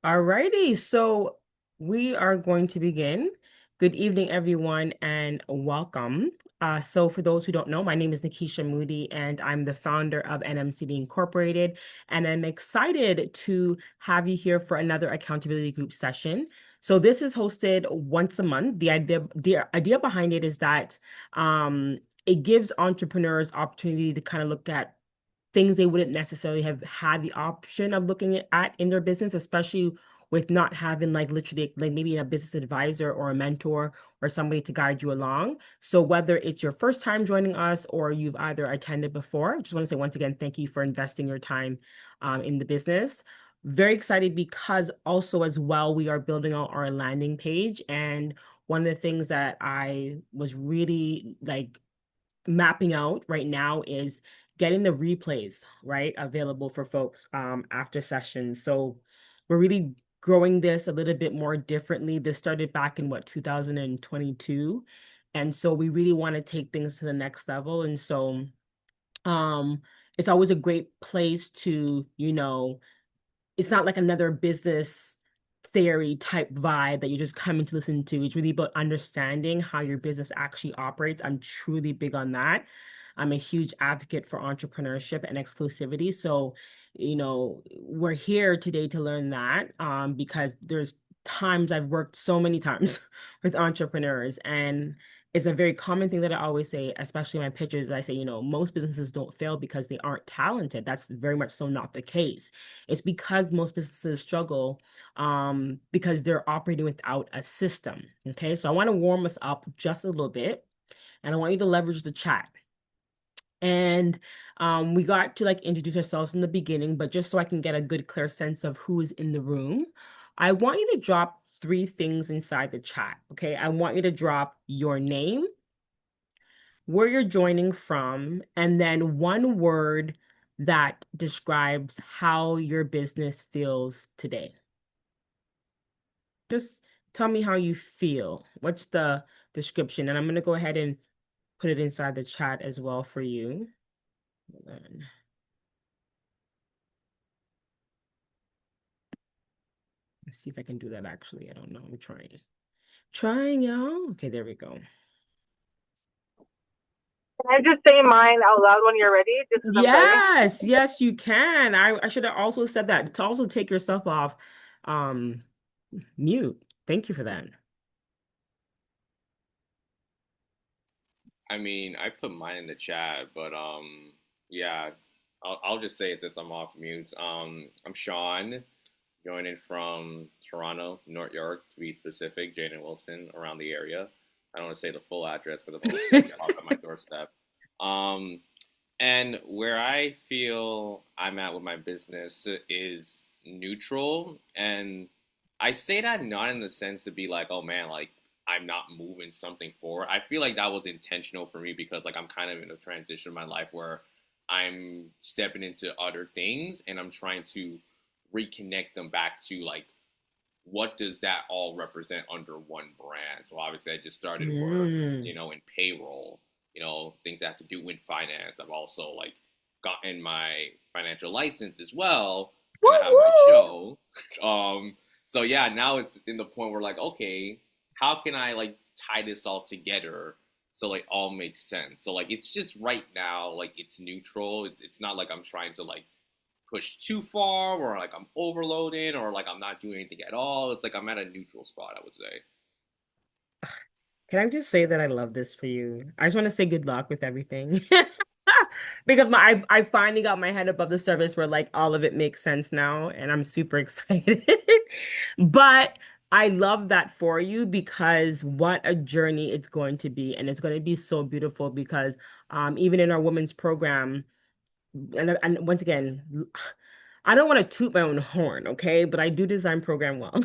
Alrighty, so we are going to begin. Good evening, everyone, and welcome. So, for those who don't know, my name is Nikisha Moody, and I'm the founder of NMCD Incorporated. And I'm excited to have you here for another accountability group session. So, this is hosted once a month. The idea behind it is that it gives entrepreneurs opportunity to kind of look at things they wouldn't necessarily have had the option of looking at in their business, especially with not having like literally like maybe a business advisor or a mentor or somebody to guide you along. So whether it's your first time joining us or you've either attended before, I just want to say once again, thank you for investing your time in the business. Very excited because also as well, we are building out our landing page. And one of the things that I was really like mapping out right now is getting the replays, right, available for folks after sessions. So we're really growing this a little bit more differently. This started back in what, 2022. And so we really want to take things to the next level. And so um it's always a great place to, it's not like another business theory type vibe that you're just coming to listen to. It's really about understanding how your business actually operates. I'm truly big on that. I'm a huge advocate for entrepreneurship and exclusivity. So, we're here today to learn that because there's times I've worked so many times with entrepreneurs, and it's a very common thing that I always say, especially in my pitches. I say, most businesses don't fail because they aren't talented. That's very much so not the case. It's because most businesses struggle because they're operating without a system. Okay, so I want to warm us up just a little bit, and I want you to leverage the chat. And we got to like introduce ourselves in the beginning, but just so I can get a good, clear sense of who is in the room, I want you to drop three things inside the chat. Okay, I want you to drop your name, where you're joining from, and then one word that describes how your business feels today. Just tell me how you feel. What's the description? And I'm going to go ahead and put it inside the chat as well for you. Hold on. Let's see if I can do that actually. I don't know. I'm trying. Trying, y'all. Okay, there we go. Can I just say mine out loud when you're ready, just because I'm driving? Yes, yes, you can. I should have also said that to also take yourself off um mute. Thank you for that. I mean, I put mine in the chat, but yeah, I'll just say it since I'm off mute. I'm Sean, joining from Toronto, North York, to be specific, Jaden Wilson, around the area. I don't want to say the full address because I've always got to get off at my doorstep. Um, and where I feel I'm at with my business is neutral. And I say that not in the sense to be like, oh man, like I'm not moving something forward. I feel like that was intentional for me because like I'm kind of in a transition in my life where I'm stepping into other things and I'm trying to reconnect them back to like what does that all represent under one brand? So obviously I just started work, Mm. in payroll, things that have to do with finance. I've also like gotten my financial license as well, and Woo I have my woo! show. So yeah, now it's in the point where like, okay, how can I like tie this all together so like all makes sense? So like it's just right now, like it's neutral. It's not like I'm trying to like push too far or like I'm overloading or like I'm not doing anything at all. It's like I'm at a neutral spot, I would say. Can I just say that I love this for you? I just want to say good luck with everything. Because I finally got my head above the surface where like all of it makes sense now, and I'm super excited. But I love that for you because what a journey it's going to be. And it's going to be so beautiful because even in our women's program, and once again, I don't want to toot my own horn, okay? But I do design program well.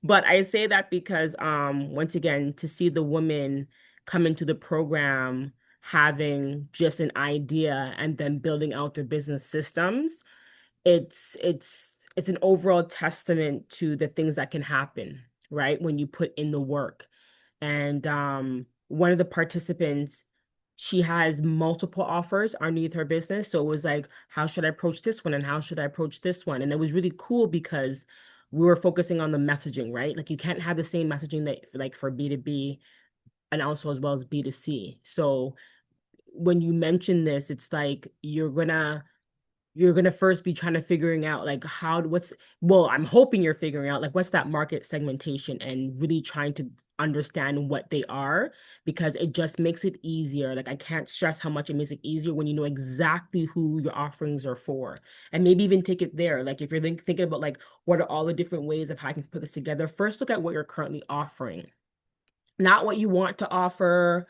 But I say that because once again, to see the women come into the program having just an idea and then building out their business systems, it's an overall testament to the things that can happen, right? When you put in the work. And one of the participants, she has multiple offers underneath her business. So it was like, how should I approach this one? And how should I approach this one? And it was really cool because we were focusing on the messaging, right? Like you can't have the same messaging that like for B2B and also as well as B2C. So when you mention this, it's like you're gonna first be trying to figuring out like I'm hoping you're figuring out like what's that market segmentation and really trying to understand what they are, because it just makes it easier. Like I can't stress how much it makes it easier when you know exactly who your offerings are for. And maybe even take it there. Like if you're thinking about like what are all the different ways of how I can put this together, first look at what you're currently offering, not what you want to offer.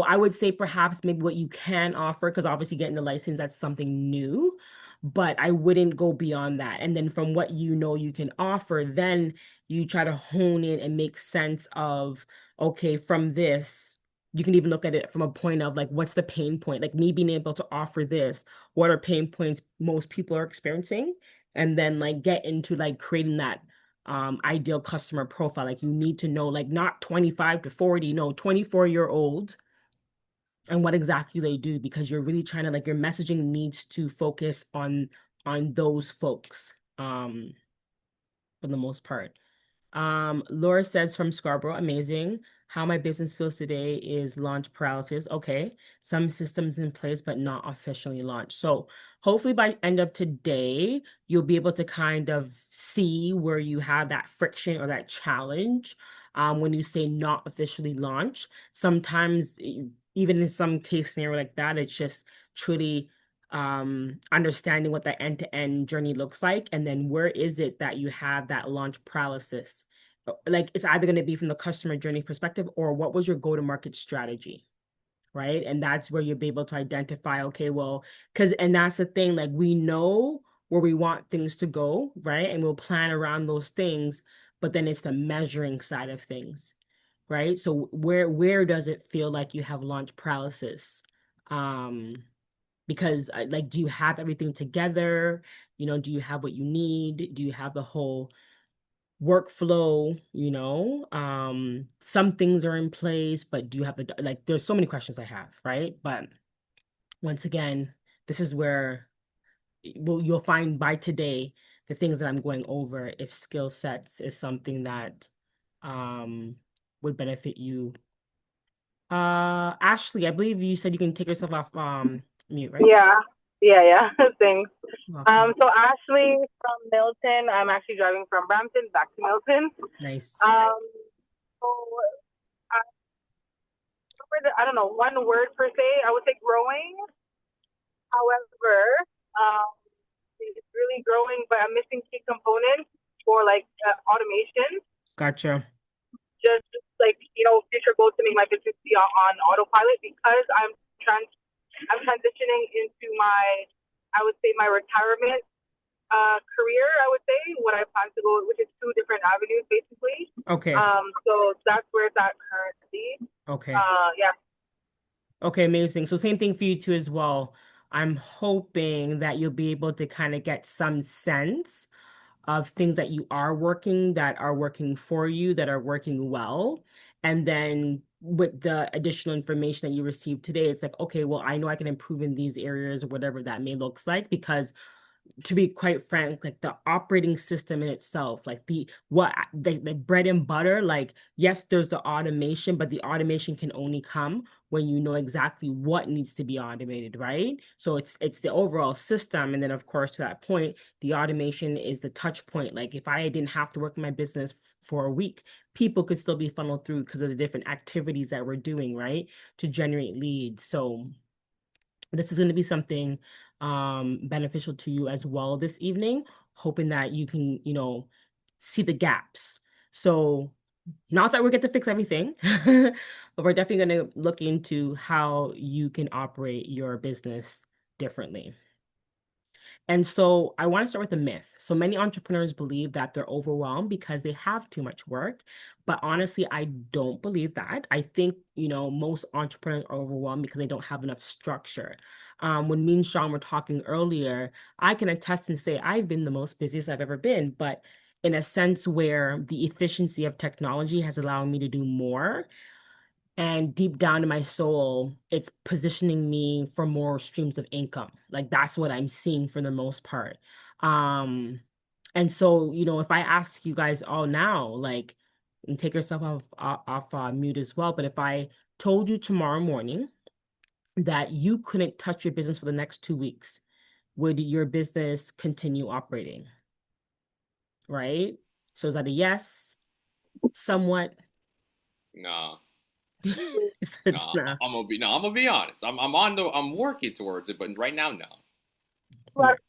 I would say perhaps maybe what you can offer, because obviously getting the license, that's something new, but I wouldn't go beyond that. And then from what you know you can offer, then you try to hone in and make sense of, okay, from this, you can even look at it from a point of like, what's the pain point? Like me being able to offer this, what are pain points most people are experiencing? And then like get into like creating that ideal customer profile. Like you need to know like not 25 to 40, no, 24-year-old and what exactly they do, because you're really trying to like your messaging needs to focus on those folks for the most part. Laura says from Scarborough, amazing. How my business feels today is launch paralysis. Okay. Some systems in place, but not officially launched. So hopefully by end of today, you'll be able to kind of see where you have that friction or that challenge. When you say not officially launched, sometimes even in some case scenario like that, it's just truly understanding what that end-to-end journey looks like, and then where is it that you have that launch paralysis. Like it's either going to be from the customer journey perspective or what was your go-to-market strategy, right? And that's where you'll be able to identify, okay, well, because and that's the thing, like we know where we want things to go, right? And we'll plan around those things, but then it's the measuring side of things, right? So where does it feel like you have launch paralysis? um because like do you have everything together? Do you have what you need? Do you have the whole workflow? Some things are in place, but do you have the like there's so many questions I have, right? But once again, this is where you'll find by today the things that I'm going over, if skill sets is something that um would benefit you. Ashley, I believe you said you can take yourself off mute, right? Yeah, yeah. Thanks. Welcome. So Ashley from Milton. I'm actually driving from Brampton back to Milton. Nice. Um, so I don't know one word per se. I would say growing. However, um, it's really growing, but I'm missing key components for like automation. Gotcha. Just like future goals to make my business be on autopilot, because I'm transitioning into I would say my retirement career. I would say what I plan to go, which is two different avenues basically. Okay. So that's where it's at currently. Okay. Yeah. Okay, amazing. So same thing for you too as well. I'm hoping that you'll be able to kind of get some sense of things that are working for you, that are working well. And then with the additional information that you received today, it's like, okay, well, I know I can improve in these areas or whatever that may looks like, because to be quite frank, like the operating system in itself, like the bread and butter, like yes, there's the automation, but the automation can only come when you know exactly what needs to be automated, right? So it's the overall system, and then of course to that point, the automation is the touch point. Like if I didn't have to work in my business for a week, people could still be funneled through because of the different activities that we're doing, right, to generate leads. So this is going to be something beneficial to you as well this evening, hoping that you can, see the gaps. So not that we're going to fix everything, but we're definitely going to look into how you can operate your business differently. And so I want to start with a myth. So many entrepreneurs believe that they're overwhelmed because they have too much work. But honestly, I don't believe that. I think, most entrepreneurs are overwhelmed because they don't have enough structure. When me and Sean were talking earlier, I can attest and say I've been the most busiest I've ever been, but in a sense where the efficiency of technology has allowed me to do more. And deep down in my soul, it's positioning me for more streams of income. Like that's what I'm seeing for the most part. Um, And so, if I ask you guys all now, like, and take yourself off mute as well, but if I told you tomorrow morning that you couldn't touch your business for the next 2 weeks, would your business continue operating? Right? So is that a yes? Somewhat? Nah, Is that nah. nah? I'm gonna be honest. I'm working towards it, but right now, no. Two Yeah. out of,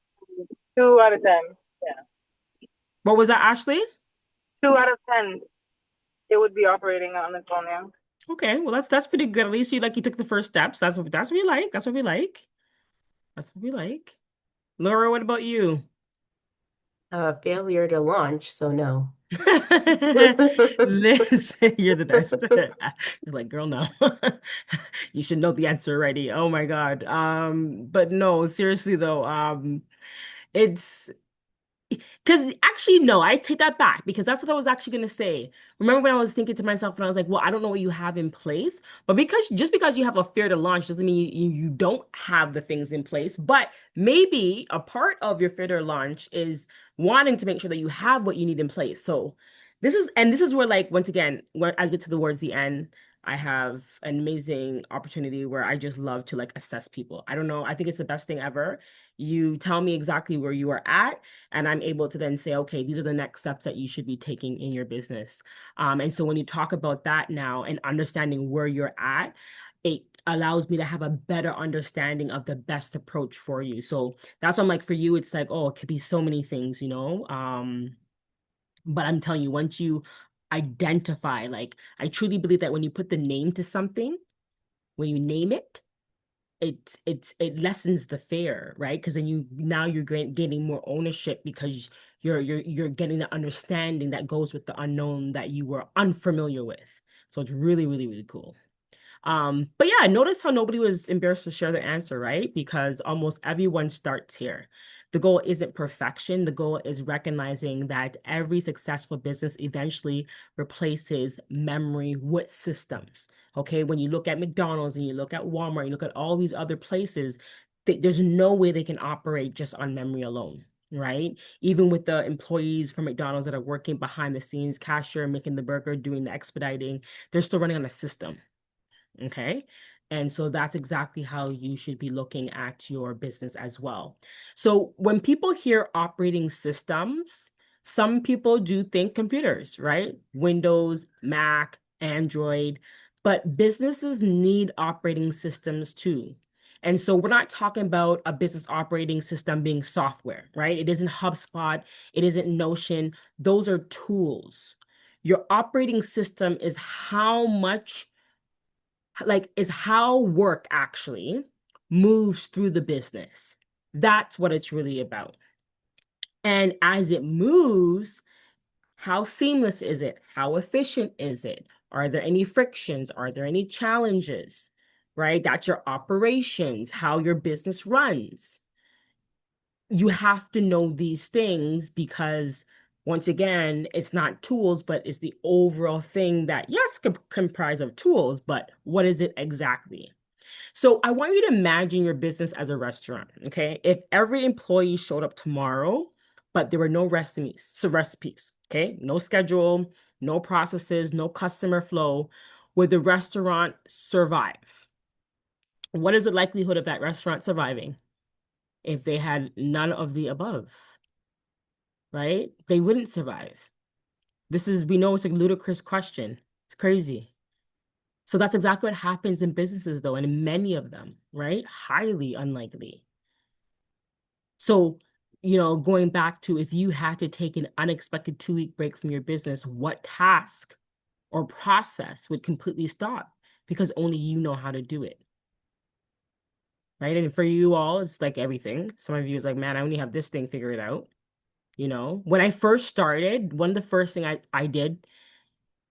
2 out of 10. Yeah. What was that, Ashley? 2 out of 10. It would be operating on its own now. Okay, well that's pretty good. At least you took the first steps. That's what we like. That's what we like. That's what we like. Laura, what about you? Failure to launch, so no. Liz, you're the best. You're like, girl, no. You should know the answer already. Oh my God. But no, seriously though, it's because actually, no, I take that back because that's what I was actually going to say. Remember when I was thinking to myself and I was like, well, I don't know what you have in place. But just because you have a fear to launch doesn't mean you don't have the things in place. But maybe a part of your fear to launch is wanting to make sure that you have what you need in place. So this is where, like, once again, when as we get towards the end, I have an amazing opportunity where I just love to like assess people. I don't know. I think it's the best thing ever. You tell me exactly where you are at and I'm able to then say, okay, these are the next steps that you should be taking in your business. And so when you talk about that now and understanding where you're at, it allows me to have a better understanding of the best approach for you. So that's why I'm like, for you, it's like, oh, it could be so many things, but I'm telling you, once you identify, like, I truly believe that when you put the name to something, when you name it, it lessens the fear, right? Because then you're gaining more ownership because you're getting the understanding that goes with the unknown that you were unfamiliar with. So it's really, really, really cool. But yeah, notice how nobody was embarrassed to share their answer, right? Because almost everyone starts here. The goal isn't perfection. The goal is recognizing that every successful business eventually replaces memory with systems. Okay, when you look at McDonald's and you look at Walmart, you look at all these other places, there's no way they can operate just on memory alone. Right? Even with the employees from McDonald's that are working behind the scenes, cashier, making the burger, doing the expediting, they're still running on a system. Okay. And so that's exactly how you should be looking at your business as well. So when people hear operating systems, some people do think computers, right? Windows, Mac, Android, but businesses need operating systems too. And so we're not talking about a business operating system being software, right? It isn't HubSpot, it isn't Notion. Those are tools. Your operating system is how work actually moves through the business. That's what it's really about. And as it moves, how seamless is it? How efficient is it? Are there any frictions? Are there any challenges? Right? That's your operations, how your business runs. You have to know these things because once again, it's not tools, but it's the overall thing that, yes, comprise of tools, but what is it exactly? So I want you to imagine your business as a restaurant, okay? If every employee showed up tomorrow, but there were no recipes, okay? No schedule, no processes, no customer flow, would the restaurant survive? What is the likelihood of that restaurant surviving if they had none of the above, right? They wouldn't survive. We know it's a ludicrous question. It's crazy. So that's exactly what happens in businesses, though, and in many of them, right? Highly unlikely. So, going back to if you had to take an unexpected 2-week break from your business, what task or process would completely stop because only you know how to do it, right? And for you all, it's like everything. Some of you is like, man, I only have this thing figured out. When I first started, one of the first thing I did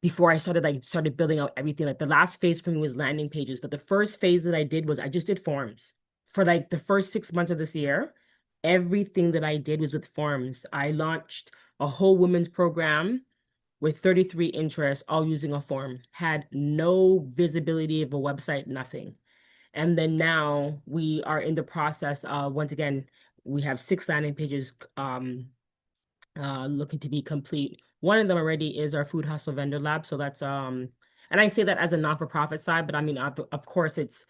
before I started building out everything. Like the last phase for me was landing pages, but the first phase that I did was I just did forms. For like the first 6 months of this year, everything that I did was with forms. I launched a whole women's program with 33 interests, all using a form. Had no visibility of a website, nothing. And then now we are in the process of, once again, we have 6 landing pages looking to be complete. One of them already is our food hustle vendor lab. So that's and I say that as a non-for-profit side, but I mean of course it's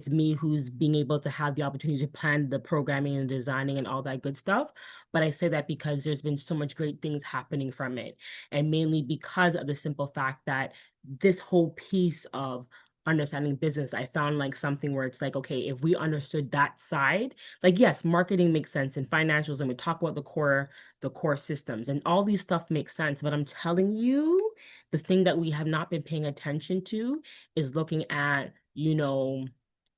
me who's being able to have the opportunity to plan the programming and designing and all that good stuff. But I say that because there's been so much great things happening from it. And mainly because of the simple fact that this whole piece of understanding business, I found like something where it's like, okay, if we understood that side, like yes, marketing makes sense and financials, and we talk about the core systems and all these stuff makes sense, but I'm telling you, the thing that we have not been paying attention to is looking at,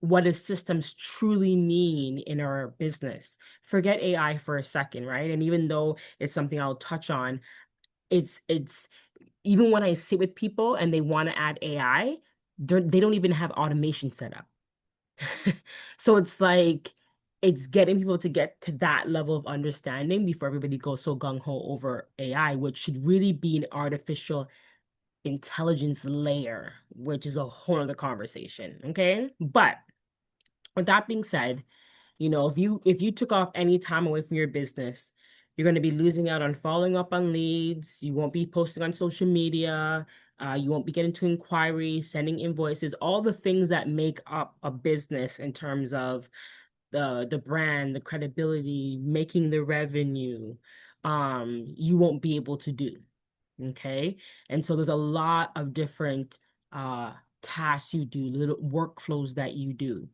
what does systems truly mean in our business. Forget AI for a second, right? And even though it's something I'll touch on, it's even when I sit with people and they want to add AI, they don't even have automation set up. So it's like it's getting people to get to that level of understanding before everybody goes so gung-ho over AI, which should really be an artificial intelligence layer, which is a whole other conversation. Okay. But with that being said, if you took off any time away from your business, you're going to be losing out on following up on leads. You won't be posting on social media. You won't be getting to inquiries, sending invoices, all the things that make up a business in terms of the brand, the credibility, making the revenue. You won't be able to do. Okay. And so there's a lot of different uh tasks you do, little workflows that you do,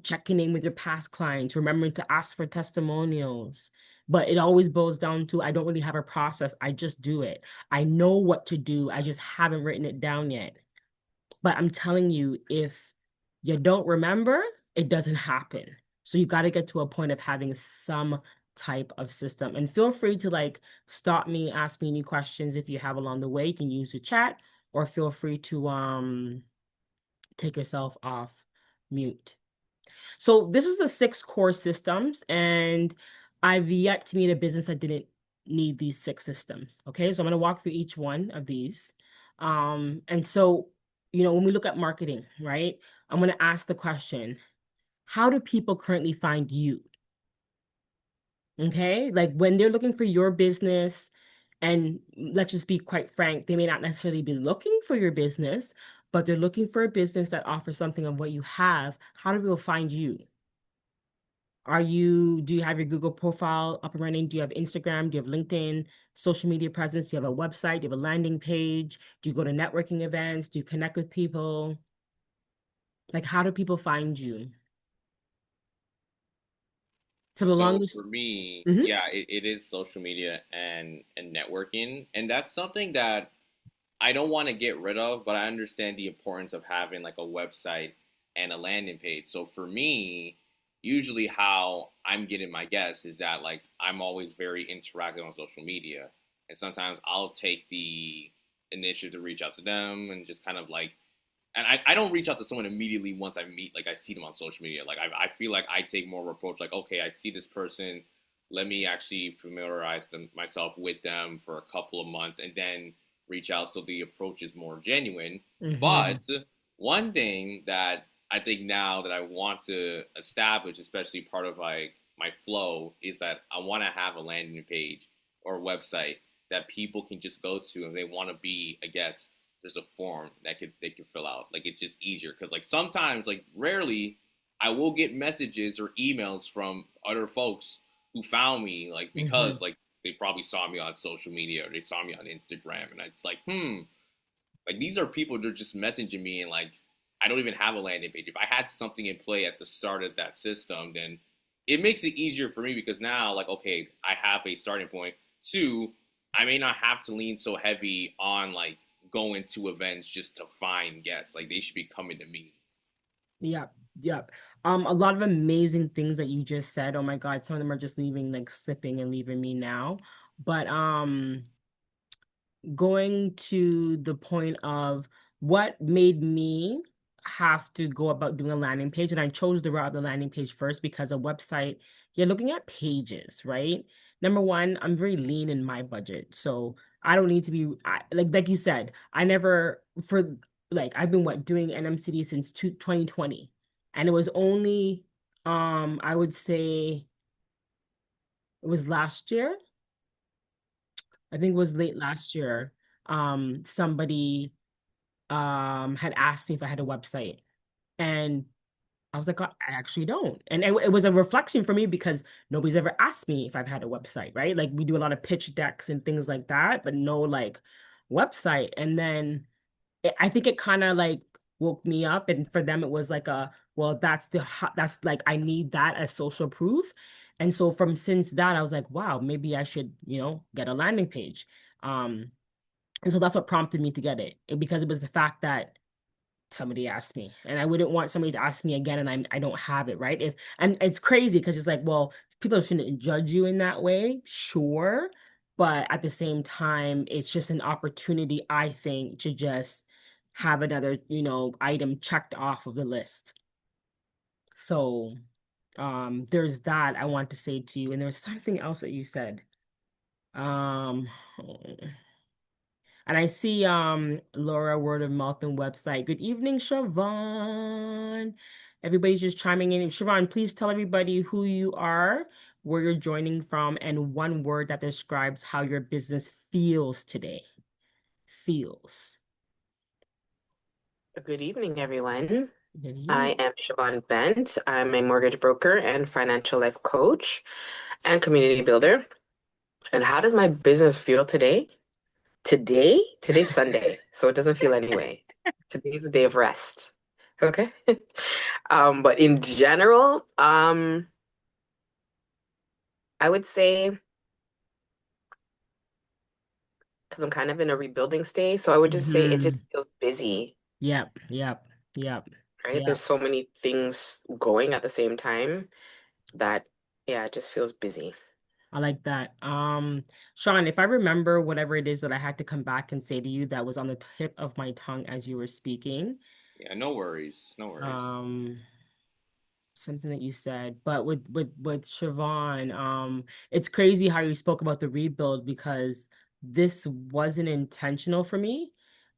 checking in with your past clients, remembering to ask for testimonials. But it always boils down to I don't really have a process. I just do it. I know what to do. I just haven't written it down yet. But I'm telling you, if you don't remember, it doesn't happen. So you got to get to a point of having some type of system. And feel free to like stop me, ask me any questions if you have along the way. You can use the chat or feel free to take yourself off mute. So this is the six core systems, and I've yet to meet a business that didn't need these six systems. Okay, so I'm going to walk through each one of these. And so, when we look at marketing, right, I'm going to ask the question, how do people currently find you? Okay, like when they're looking for your business, and let's just be quite frank, they may not necessarily be looking for your business, but they're looking for a business that offers something of what you have. How do people find you? Do you have your Google profile up and running? Do you have Instagram? Do you have LinkedIn, social media presence? Do you have a website? Do you have a landing page? Do you go to networking events? Do you connect with people? Like, how do people find you? For the So longest, for me, hmm yeah, it is social media and networking, and that's something that I don't want to get rid of, but I understand the importance of having like a website and a landing page. So for me, usually how I'm getting my guests is that like I'm always very interactive on social media. And sometimes I'll take the initiative to reach out to them and just kind of like, and I don't reach out to someone immediately once I meet, like I see them on social media. Like I feel like I take more of an approach, like, okay, I see this person, let me actually familiarize myself with them for a couple of months and then reach out so the approach is more genuine. hmm But one thing that I think now that I want to establish, especially part of like my flow, is that I want to have a landing page or a website that people can just go to if they want to be a guest. There's a form that they could fill out. Like it's just easier because like sometimes, like rarely, I will get messages or emails from other folks who found me like hmm because like they probably saw me on social media or they saw me on Instagram, and it's like like these are people that are just messaging me, and like I don't even have a landing page. If I had something in play at the start of that system, then it makes it easier for me because now like okay, I have a starting point. Two, I may not have to lean so heavy on like going to events just to find guests. Like they should be coming to me. Yep, yep. A lot of amazing things that you just said. Oh my God, some of them are just leaving, like slipping and leaving me now. But going to the point of what made me have to go about doing a landing page. And I chose the route of the landing page first because a website, you're looking at pages, right? Number one, I'm very lean in my budget. So I don't need to be like you said, I never for like I've been doing NMCD since 2020. And it was only I would say it was last year. I think it was late last year. Somebody had asked me if I had a website, and I was like, I actually don't. And it was a reflection for me because nobody's ever asked me if I've had a website, right? Like we do a lot of pitch decks and things like that, but no like website. And then I think it kind of like woke me up. And for them, it was like well, that's like, I need that as social proof. And so from since that, I was like, wow, maybe I should, get a landing page. Um, and so that's what prompted me to get it because it was the fact that somebody asked me and I wouldn't want somebody to ask me again and I don't have it, right? If and it's crazy because it's like, well, people shouldn't judge you in that way, sure, but at the same time it's just an opportunity, I think, to just have another, item checked off of the list. So there's that I want to say to you, and there's something else that you said. um And I see Laura, word of mouth and website. Good evening, Siobhan. Everybody's just chiming in. Siobhan, please tell everybody who you are, where you're joining from, and one word that describes how your business feels today. Feels. Good evening, everyone. Good I evening. am Siobhan Bent. I'm a mortgage broker and financial life coach and community builder. And how does my business feel today? Today's Sunday, so it doesn't feel anyway. Today's a day of rest. Okay. But in general, I would say because I'm kind of in a rebuilding stage, so I would just say it Hmm. just feels busy, Yep, yep, yep, right? yep. There's so many things going at the same time that, yeah, it just feels busy. I like that. Sean, if I remember whatever it is that I had to come back and say to you that was on the tip of my tongue as you were speaking, Yeah, no worries, no worries. um, something that you said, but with Siobhan, it's crazy how you spoke about the rebuild because this wasn't intentional for me.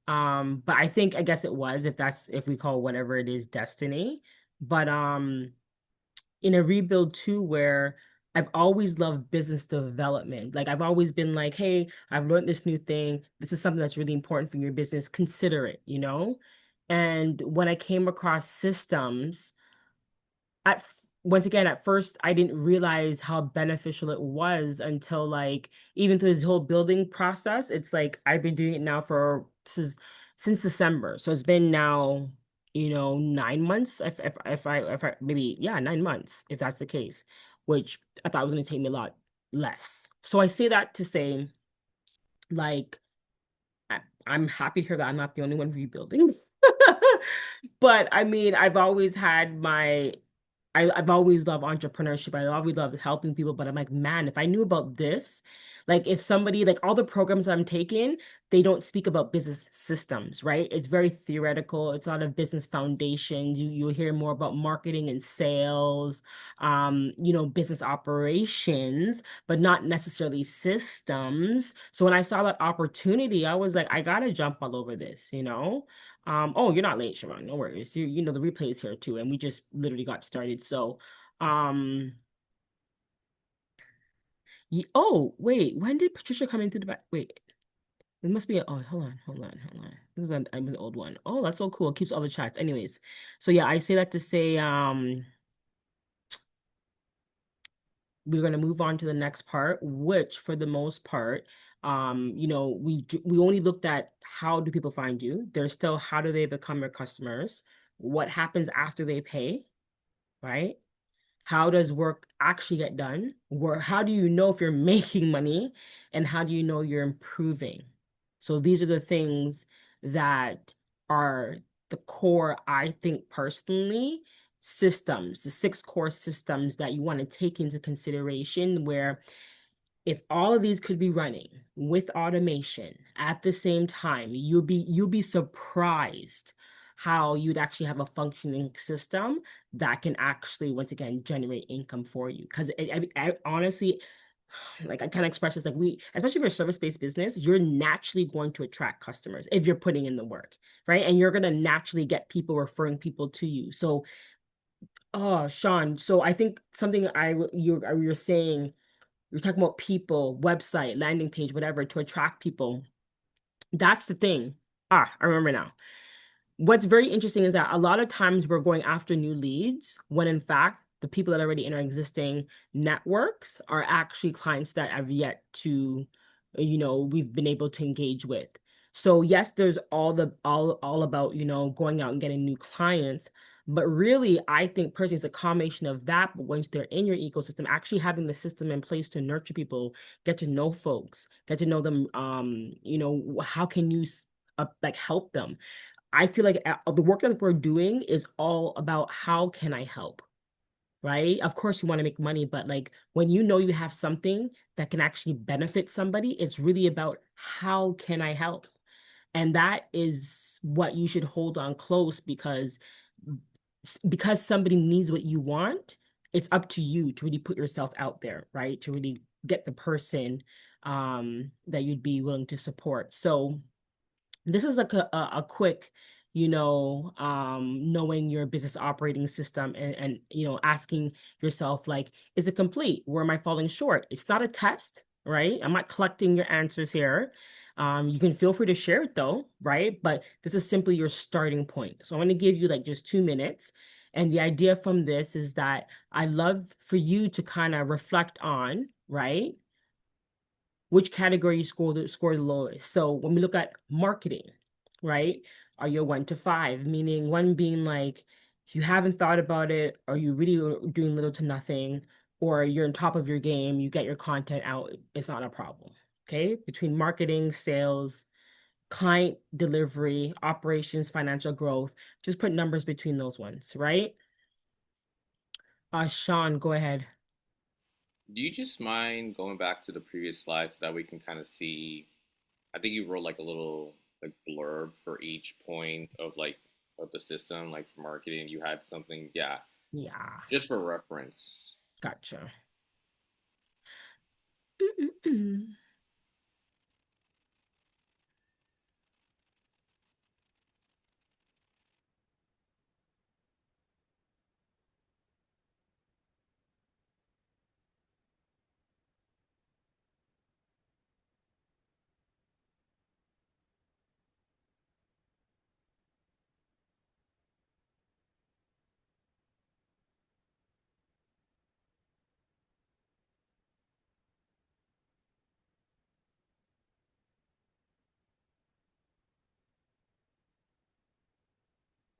But I guess it was, if we call whatever it is destiny. But in a rebuild too, where I've always loved business development. Like I've always been like, hey, I've learned this new thing. This is something that's really important for your business. Consider it. And when I came across systems, once again, at first I didn't realize how beneficial it was until like even through this whole building process. It's like I've been doing it now for since December. So it's been now, 9 months. If I maybe, yeah, 9 months, if that's the case, which I thought was gonna take me a lot less. So I say that to say, like, I'm happy here that I'm not the only one rebuilding. But I mean, I've always loved entrepreneurship. I always loved helping people, but I'm like, man, if I knew about this, like if somebody, like all the programs I'm taking, they don't speak about business systems, right? It's very theoretical. It's a lot of business foundations. You'll hear more about marketing and sales, business operations, but not necessarily systems. So when I saw that opportunity, I was like, I gotta jump all over this. Oh, you're not late, Sharon. No worries. The replay is here too, and we just literally got started. So, um, oh, wait, when did Patricia come into the back? Wait, it must be oh, hold on. This is an old one. Oh, that's so cool. It keeps all the chats. Anyways, so yeah, I say that to say, we're going to move on to the next part, which for the most part, we only looked at how do people find you. There's still how do they become your customers? What happens after they pay, right? How does work actually get done? How do you know if you're making money? And how do you know you're improving? So these are the things that are the core, I think personally, systems, the six core systems that you want to take into consideration, where if all of these could be running with automation at the same time, you'll be surprised how you'd actually have a functioning system that can actually, once again, generate income for you. Because I honestly, like I can't express this, like especially if you're a service-based business, you're naturally going to attract customers if you're putting in the work, right? And you're gonna naturally get people referring people to you. So, oh, Sean, so I think something you're saying You're talking about people, website, landing page, whatever, to attract people. That's the thing. Ah, I remember now. What's very interesting is that a lot of times we're going after new leads when in fact the people that are already in our existing networks are actually clients that have yet to, we've been able to engage with. So yes, there's all about, going out and getting new clients. But really, I think personally it's a combination of that, but once they're in your ecosystem, actually having the system in place to nurture people, get to know folks, get to know them, how can you like help them? I feel like the work that we're doing is all about how can I help, right? Of course, you want to make money, but like when you know you have something that can actually benefit somebody, it's really about how can I help? And that is what you should hold on close because somebody needs what you want, it's up to you to really put yourself out there, right? To really get the person that you'd be willing to support. So this is like a quick, knowing your business operating system and asking yourself, like, is it complete? Where am I falling short? It's not a test, right? I'm not collecting your answers here. You can feel free to share it though, right? But this is simply your starting point. So I'm going to give you like just 2 minutes. And the idea from this is that I love for you to kind of reflect on, right? Which category you score the lowest. So when we look at marketing, right? Are you a 1 to 5? Meaning one being like you haven't thought about it, or you really are doing little to nothing, or you're on top of your game, you get your content out, it's not a problem. Okay. Between marketing, sales, client delivery, operations, financial growth, just put numbers between those ones, right? Sean, go ahead. Do you just mind going back to the previous slide so that we can kind of see? I think you wrote like a little like blurb for each point of like of the system, like for marketing. You had something, yeah, Yeah, just for reference. gotcha. Mm-mm-mm.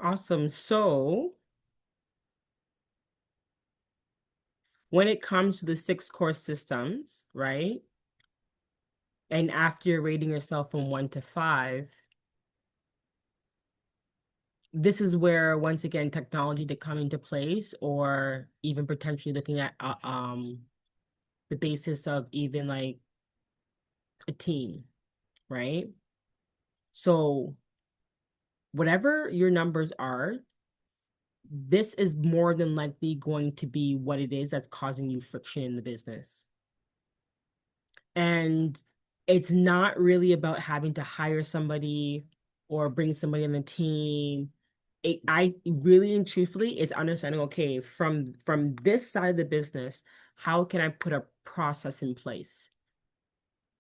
Awesome. So when it comes to the 6 core systems, right? And after you're rating yourself from 1 to 5, this is where once again technology to come into place, or even potentially looking at the basis of even like a team, right? So whatever your numbers are, this is more than likely going to be what it is that's causing you friction in the business. And it's not really about having to hire somebody or bring somebody on the team. I really and truthfully, it's understanding, okay, from this side of the business, how can I put a process in place?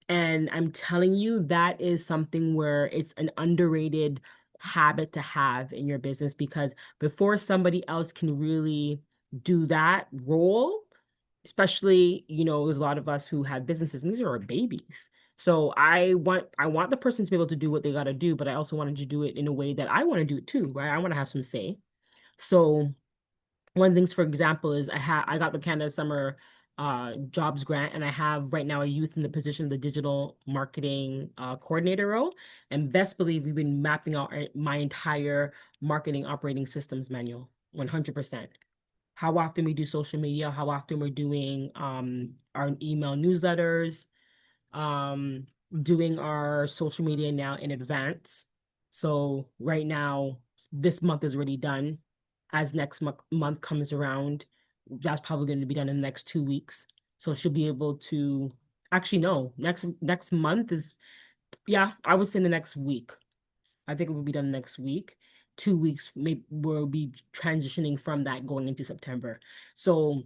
And I'm telling you, that is something where it's an underrated habit to have in your business, because before somebody else can really do that role, especially, there's a lot of us who have businesses and these are our babies. So I want the person to be able to do what they got to do, but I also wanted to do it in a way that I want to do it too, right? I want to have some say. So one of the things, for example, is I got the Canada Summer Jobs Grant, and I have right now a youth in the position of the digital marketing coordinator role. And best believe we've been mapping out my entire marketing operating systems manual, 100%. How often we do social media, how often we're doing our email newsletters, um, doing our social media now in advance. So right now, this month is already done. As next month comes around, that's probably going to be done in the next 2 weeks. So she'll be able to actually no, next month is, yeah, I would say in the next week. I think it will be done next week. 2 weeks, maybe we'll be transitioning from that going into September. So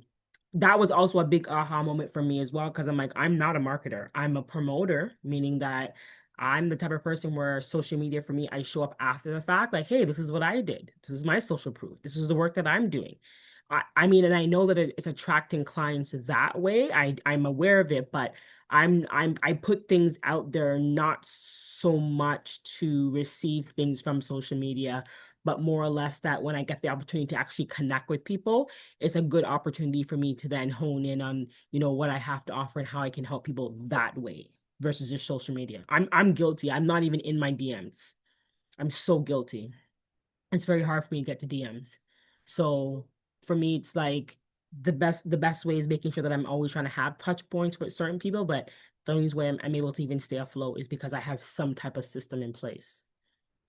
that was also a big aha moment for me as well, because I'm like, I'm not a marketer. I'm a promoter, meaning that I'm the type of person where social media for me, I show up after the fact, like, hey, this is what I did. This is my social proof. This is the work that I'm doing. I mean, and I know that it's attracting clients that way. I'm aware of it, but I put things out there not so much to receive things from social media, but more or less that when I get the opportunity to actually connect with people, it's a good opportunity for me to then hone in on, what I have to offer and how I can help people that way versus just social media. I'm guilty. I'm not even in my DMs. I'm so guilty. It's very hard for me to get to DMs. So for me, it's like the best way is making sure that I'm always trying to have touch points with certain people, but the only way I'm able to even stay afloat is because I have some type of system in place.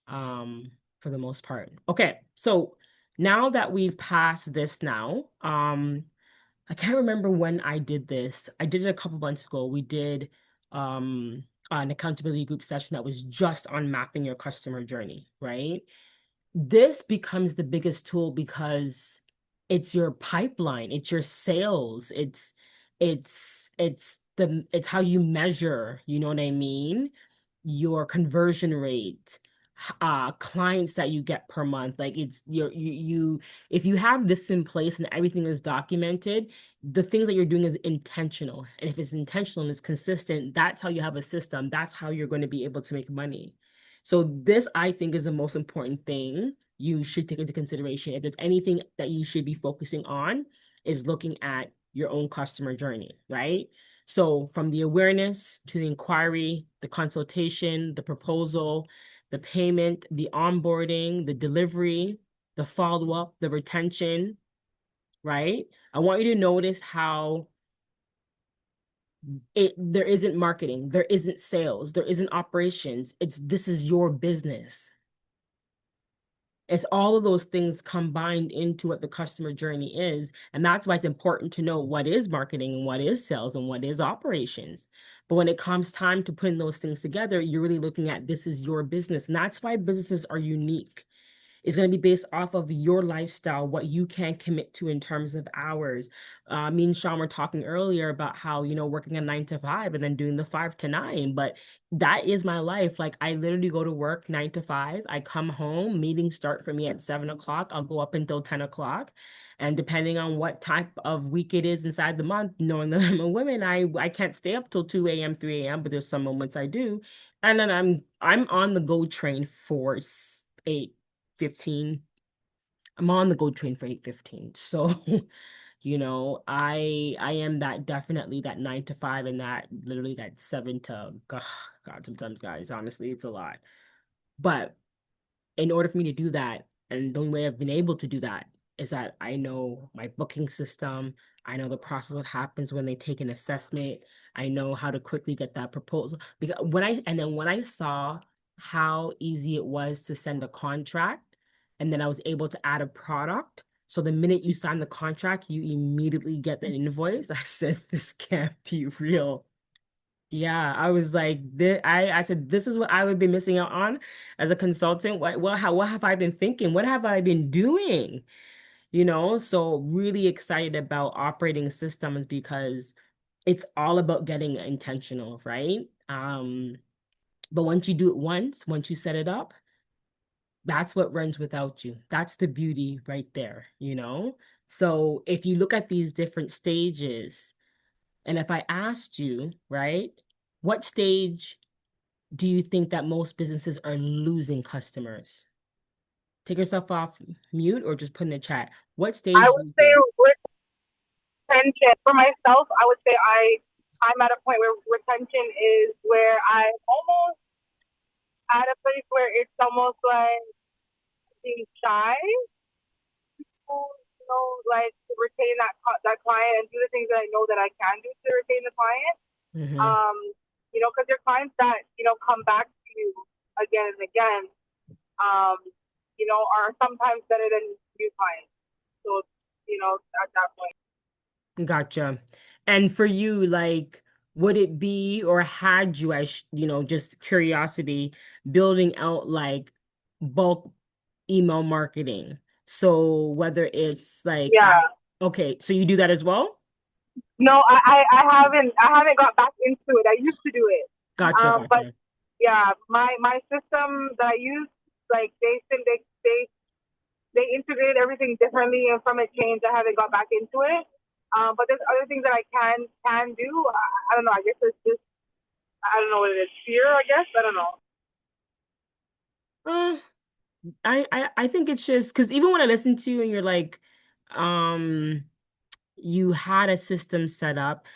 For the most part. Okay, so now that we've passed this now, I can't remember when I did this. I did it a couple months ago. We did an accountability group session that was just on mapping your customer journey, right? This becomes the biggest tool because it's your pipeline, it's your sales, it's how you measure, you know what I mean? Your conversion rate, clients that you get per month. Like it's you if you have this in place and everything is documented, the things that you're doing is intentional. And if it's intentional and it's consistent, that's how you have a system. That's how you're going to be able to make money. So this, I think, is the most important thing you should take into consideration. If there's anything that you should be focusing on, is looking at your own customer journey, right? So from the awareness to the inquiry, the consultation, the proposal, the payment, the onboarding, the delivery, the follow-up, the retention, right? I want you to notice how there isn't marketing, there isn't sales, there isn't operations. This is your business. It's all of those things combined into what the customer journey is. And that's why it's important to know what is marketing and what is sales and what is operations. But when it comes time to putting those things together, you're really looking at this is your business. And that's why businesses are unique. Is going to be based off of your lifestyle, what you can commit to in terms of hours. Me and Sean were talking earlier about how, working a 9 to 5 and then doing the 5 to 9. But that is my life. Like I literally go to work 9 to 5. I come home, meetings start for me at 7 o'clock. I'll go up until 10 o'clock. And depending on what type of week it is inside the month, knowing that I'm a woman, I can't stay up till 2 a.m., 3 a.m., but there's some moments I do. And then I'm on the go train for 8:15. I'm on the GO train for 8:15. So, I am that definitely that 9 to 5 and that literally that 7 to God, sometimes guys, honestly, it's a lot. But in order for me to do that, and the only way I've been able to do that is that I know my booking system. I know the process, what happens when they take an assessment. I know how to quickly get that proposal. Because when I saw how easy it was to send a contract, and then I was able to add a product. So the minute you sign the contract, you immediately get the invoice. I said, this can't be real. Yeah, I was like, I said, this is what I would be missing out on as a consultant. What have I been thinking? What have I been doing? So really excited about operating systems because it's all about getting intentional, right? But once you do it once you set it up, that's what runs without you. That's the beauty right there. So if you look at these different stages, and if I asked you, right, what stage do you think that most businesses are losing customers? Take yourself off mute or just put in the chat. What I stage do would you say think? retention. For myself, I would say I'm at a point where retention is where I'm almost at a place where it's almost like being shy, like to retain that client and do the things that I know that I can do to retain the client. Mm-hmm. Um, because your clients that come back to you again and again, um, are sometimes better than new clients. So, at that point. Gotcha. And for you, like, would it be or had you, just curiosity, building out like bulk email marketing? So whether it's like, Yeah. okay, so you do that as well? No, I haven't got back into it. I used to do it. Gotcha, But gotcha. yeah, my system that I use, like they integrate everything differently, and from it changed. I haven't got back into it. But there's other things that I can do. I don't know. I guess it's just I don't know what it is. Fear, I guess. I don't know. Uh, I think it's just because even when I listen to you and you're like, um, you had a system set up,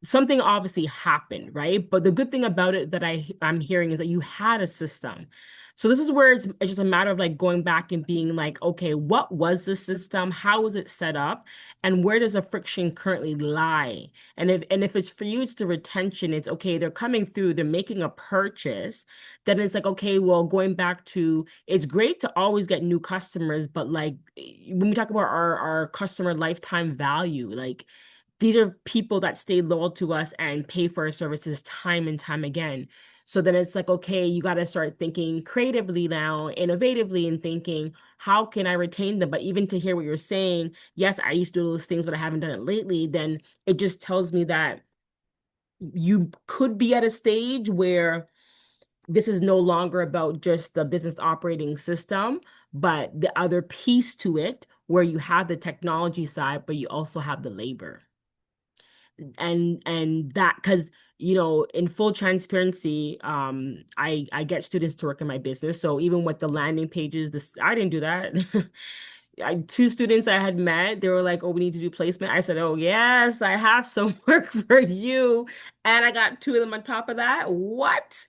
something obviously happened, right? But the good thing about it that I'm hearing is that you had a system. So this is where it's just a matter of like going back and being like, okay, what was the system? How was it set up? And where does the friction currently lie? And if it's for you, it's the retention. It's okay, they're coming through, they're making a purchase. Then it's like, okay, well, going back to it's great to always get new customers, but like when we talk about our customer lifetime value, like these are people that stay loyal to us and pay for our services time and time again. So then it's like, okay, you got to start thinking creatively now, innovatively, and thinking, how can I retain them? But even to hear what you're saying, yes, I used to do those things, but I haven't done it lately, then it just tells me that you could be at a stage where this is no longer about just the business operating system, but the other piece to it, where you have the technology side, but you also have the labor and that because in full transparency, I get students to work in my business, so even with the landing pages, this I didn't do that. Two students I had met, they were like, oh, we need to do placement. I said, oh yes, I have some work for you, and I got two of them on top of that. What?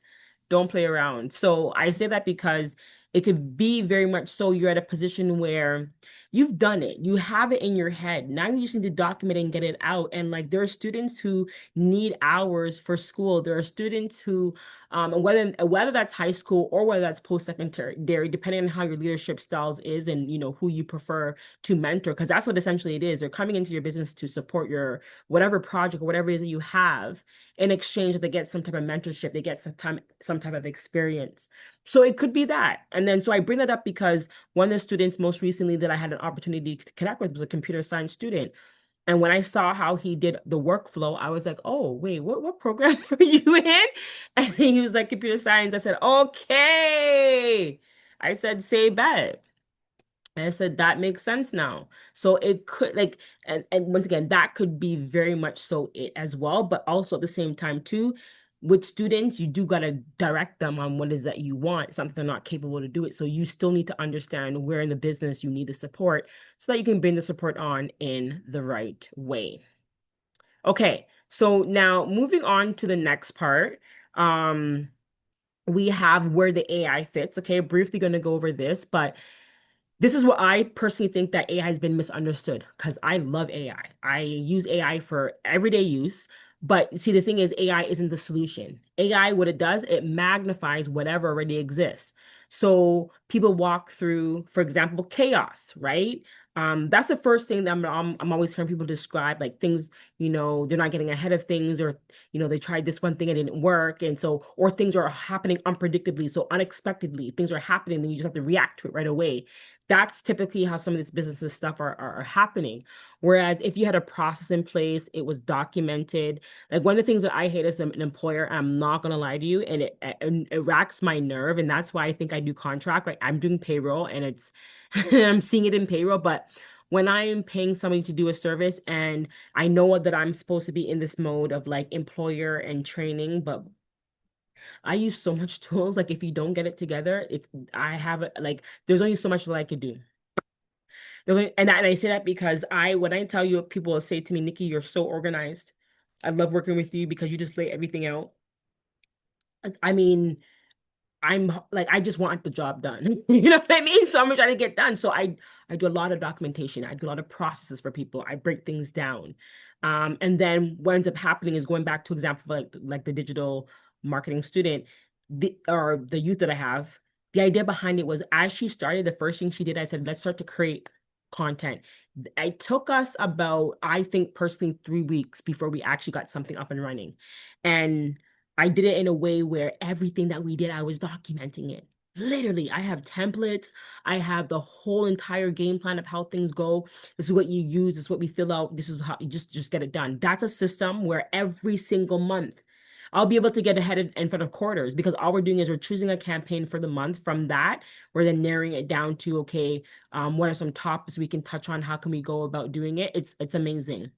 Don't play around. So I say that because it could be very much so you're at a position where you've done it. You have it in your head. Now you just need to document it and get it out. And like there are students who need hours for school. There are students who, whether that's high school or whether that's post-secondary, depending on how your leadership styles is and who you prefer to mentor, because that's what essentially it is. They're coming into your business to support your whatever project or whatever it is that you have. In exchange, that they get some type of mentorship, they get some type of experience. So it could be that. And then so I bring that up because one of the students most recently that I had an opportunity to connect with was a computer science student. And when I saw how he did the workflow, I was like, oh, wait, what program are you in? And he was like, computer science. I said, okay. I said, say bet. And I said, that makes sense now. So it could like, and once again, that could be very much so it as well, but also at the same time too, with students, you do gotta direct them on what is that you want, something they're not capable to do it. So you still need to understand where in the business you need the support so that you can bring the support on in the right way. Okay, so now moving on to the next part. Um, we have where the AI fits. Okay, briefly gonna go over this, but this is what I personally think that AI has been misunderstood because I love AI. I use AI for everyday use. But see, the thing is, AI isn't the solution. AI, what it does, it magnifies whatever already exists. So people walk through, for example, chaos, right? That's the first thing that I'm always hearing people describe, like things, they're not getting ahead of things, or they tried this one thing and it didn't work, and so, or things are happening unpredictably, so unexpectedly, things are happening, then you just have to react to it right away. That's typically how some of this businesses stuff are happening. Whereas if you had a process in place, it was documented. Like one of the things that I hate as an employer, I'm not gonna lie to you, and it racks my nerve, and that's why I think I do contract. Like I'm doing payroll, and it's I'm seeing it in payroll, but when I am paying somebody to do a service and I know that I'm supposed to be in this mode of like employer and training, but I use so much tools. Like if you don't get it together, it's I have like there's only so much that I could do. And I say that because when I tell you, people will say to me, Nikki, you're so organized. I love working with you because you just lay everything out. I mean, I'm like I just want the job done. You know what I mean? So I'm trying to get done. So I do a lot of documentation. I do a lot of processes for people. I break things down. And then what ends up happening is going back to example like the digital marketing student, or the youth that I have. The idea behind it was as she started, the first thing she did, I said, let's start to create content. It took us about, I think personally, 3 weeks before we actually got something up and running. And I did it in a way where everything that we did, I was documenting it. Literally, I have templates. I have the whole entire game plan of how things go. This is what you use. This is what we fill out. This is how you just get it done. That's a system where every single month I'll be able to get ahead in front of quarters because all we're doing is we're choosing a campaign for the month. From that, we're then narrowing it down to, okay, what are some topics we can touch on? How can we go about doing it? It's amazing.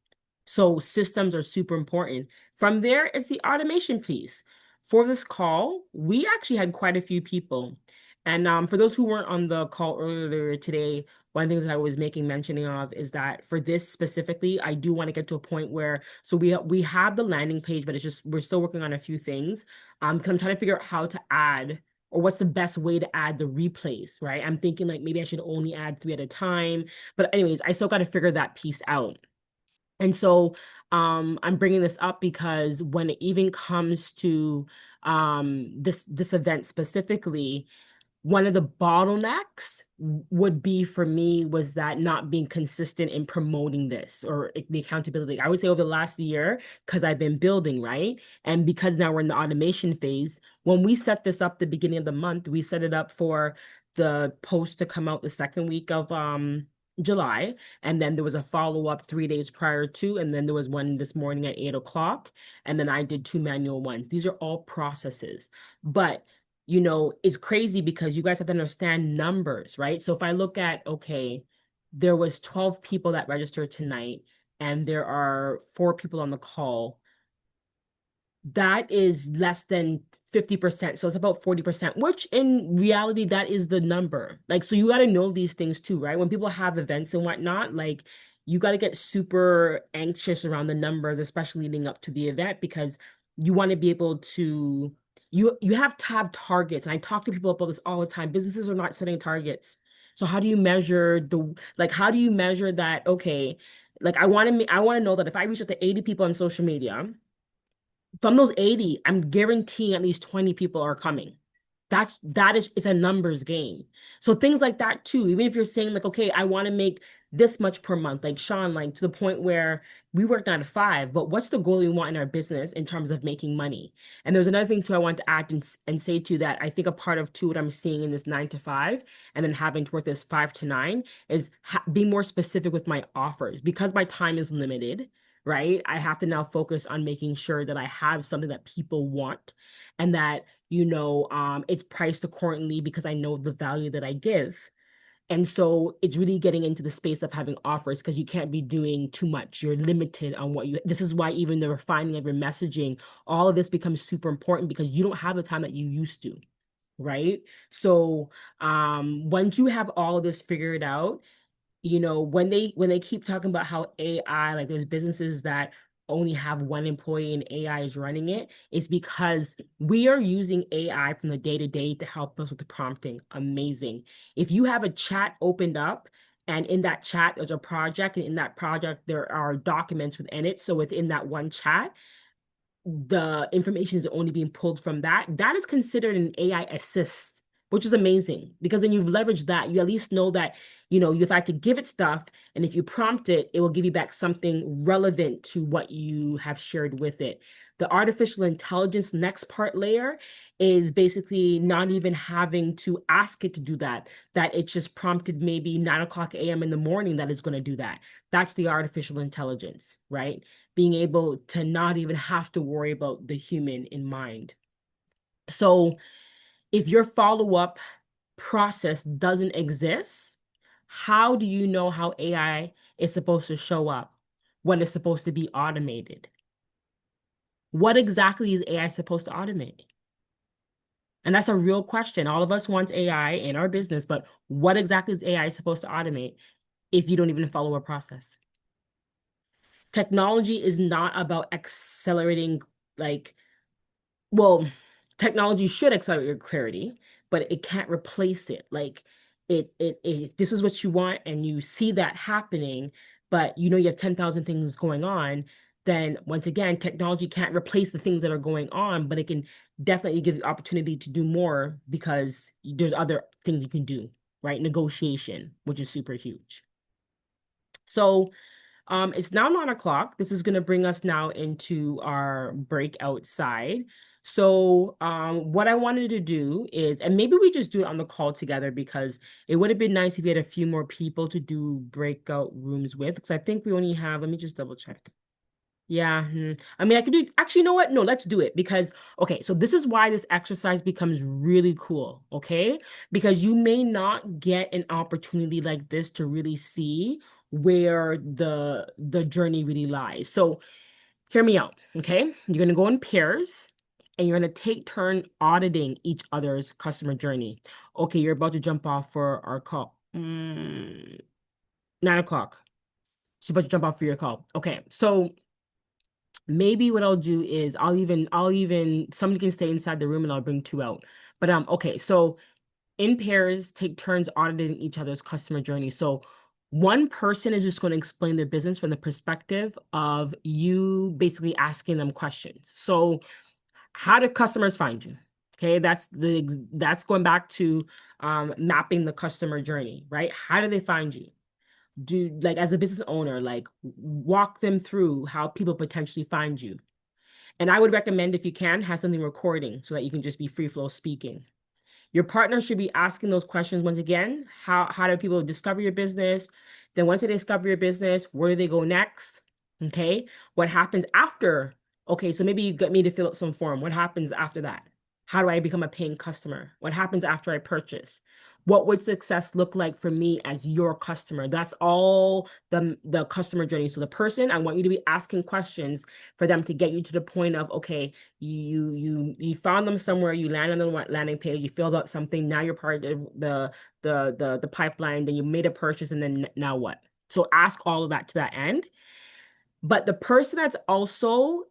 So systems are super important. From there is the automation piece. For this call, we actually had quite a few people. And for those who weren't on the call earlier today, one of the things that I was making mentioning of is that for this specifically, I do want to get to a point where so we have the landing page, but it's just we're still working on a few things. 'Cause I'm trying to figure out how to add or what's the best way to add the replays, right? I'm thinking like maybe I should only add three at a time. But anyways, I still got to figure that piece out. And so I'm bringing this up because when it even comes to this event specifically, one of the bottlenecks would be for me was that not being consistent in promoting this or the accountability. I would say over the last year, because I've been building, right? And because now we're in the automation phase, when we set this up the beginning of the month, we set it up for the post to come out the second week of July. And then there was a follow-up 3 days prior to, and then there was one this morning at 8 o'clock. And then I did two manual ones. These are all processes. But it's crazy because you guys have to understand numbers, right? So if I look at, okay, there was 12 people that registered tonight, and there are four people on the call, that is less than 50%. So it's about 40%, which in reality, that is the number. Like, so you got to know these things too, right? When people have events and whatnot, like you got to get super anxious around the numbers, especially leading up to the event, because you want to be able to, you have to have targets. And I talk to people about this all the time. Businesses are not setting targets. So how do you measure how do you measure that? Okay, like I want to know that if I reach out to 80 people on social media, from those 80, I'm guaranteeing at least 20 people are coming. That is it's a numbers game. So things like that too. Even if you're saying like, okay, I want to make this much per month, like Sean, like to the point where we work 9 to 5, but what's the goal we want in our business in terms of making money? And there's another thing too I want to add and say too that I think a part of too what I'm seeing in this 9 to 5 and then having to work this 5 to 9 is be more specific with my offers because my time is limited, right? I have to now focus on making sure that I have something that people want and that, it's priced accordingly because I know the value that I give. And so it's really getting into the space of having offers because you can't be doing too much. You're limited on this is why even the refining of your messaging, all of this becomes super important because you don't have the time that you used to, right? So once you have all of this figured out, when they keep talking about how AI, like there's businesses that only have one employee and AI is running it, it's because we are using AI from the day to day to help us with the prompting. Amazing. If you have a chat opened up and in that chat there's a project and in that project there are documents within it. So within that one chat, the information is only being pulled from that is considered an AI assist, which is amazing because then you've leveraged that. You at least know that, you've had to give it stuff, and if you prompt it, it will give you back something relevant to what you have shared with it. The artificial intelligence next part layer is basically not even having to ask it to do that it's just prompted maybe 9 o'clock a.m. in the morning that is going to do that. That's the artificial intelligence, right? Being able to not even have to worry about the human in mind. So if your follow-up process doesn't exist, how do you know how AI is supposed to show up when it's supposed to be automated? What exactly is AI supposed to automate? And that's a real question. All of us want AI in our business, but what exactly is AI supposed to automate if you don't even follow a process? Technology is not about accelerating, like, well, technology should accelerate your clarity, but it can't replace it. Like, if this is what you want and you see that happening, but you have 10,000 things going on, then once again, technology can't replace the things that are going on, but it can definitely give you opportunity to do more because there's other things you can do, right? Negotiation, which is super huge. So it's now 9 o'clock. This is going to bring us now into our breakout side. So, what I wanted to do is, and maybe we just do it on the call together because it would have been nice if we had a few more people to do breakout rooms with. Because I think we only have, let me just double check. Yeah, I mean, I could do, actually, you know what? No, let's do it because, okay, so this is why this exercise becomes really cool, okay? Because you may not get an opportunity like this to really see where the journey really lies. So, hear me out, okay? You're going to go in pairs and you're going to take turn auditing each other's customer journey. Okay, you're about to jump off for our call. 9 o'clock. She's about to jump off for your call. Okay, so maybe what I'll do is I'll even somebody can stay inside the room and I'll bring two out. But okay, so in pairs, take turns auditing each other's customer journey. So one person is just going to explain their business from the perspective of you basically asking them questions. So how do customers find you? Okay, that's going back to mapping the customer journey, right? How do they find you? Do like as a business owner, like walk them through how people potentially find you. And I would recommend if you can have something recording so that you can just be free flow speaking. Your partner should be asking those questions once again. How do people discover your business? Then once they discover your business, where do they go next? Okay. What happens after? Okay, so maybe you get me to fill out some form. What happens after that? How do I become a paying customer? What happens after I purchase? What would success look like for me as your customer? That's all the customer journey. So the person, I want you to be asking questions for them to get you to the point of, okay, you found them somewhere, you landed on the landing page, you filled out something, now you're part of the pipeline, then you made a purchase, and then now what? So ask all of that to that end. But the person that's also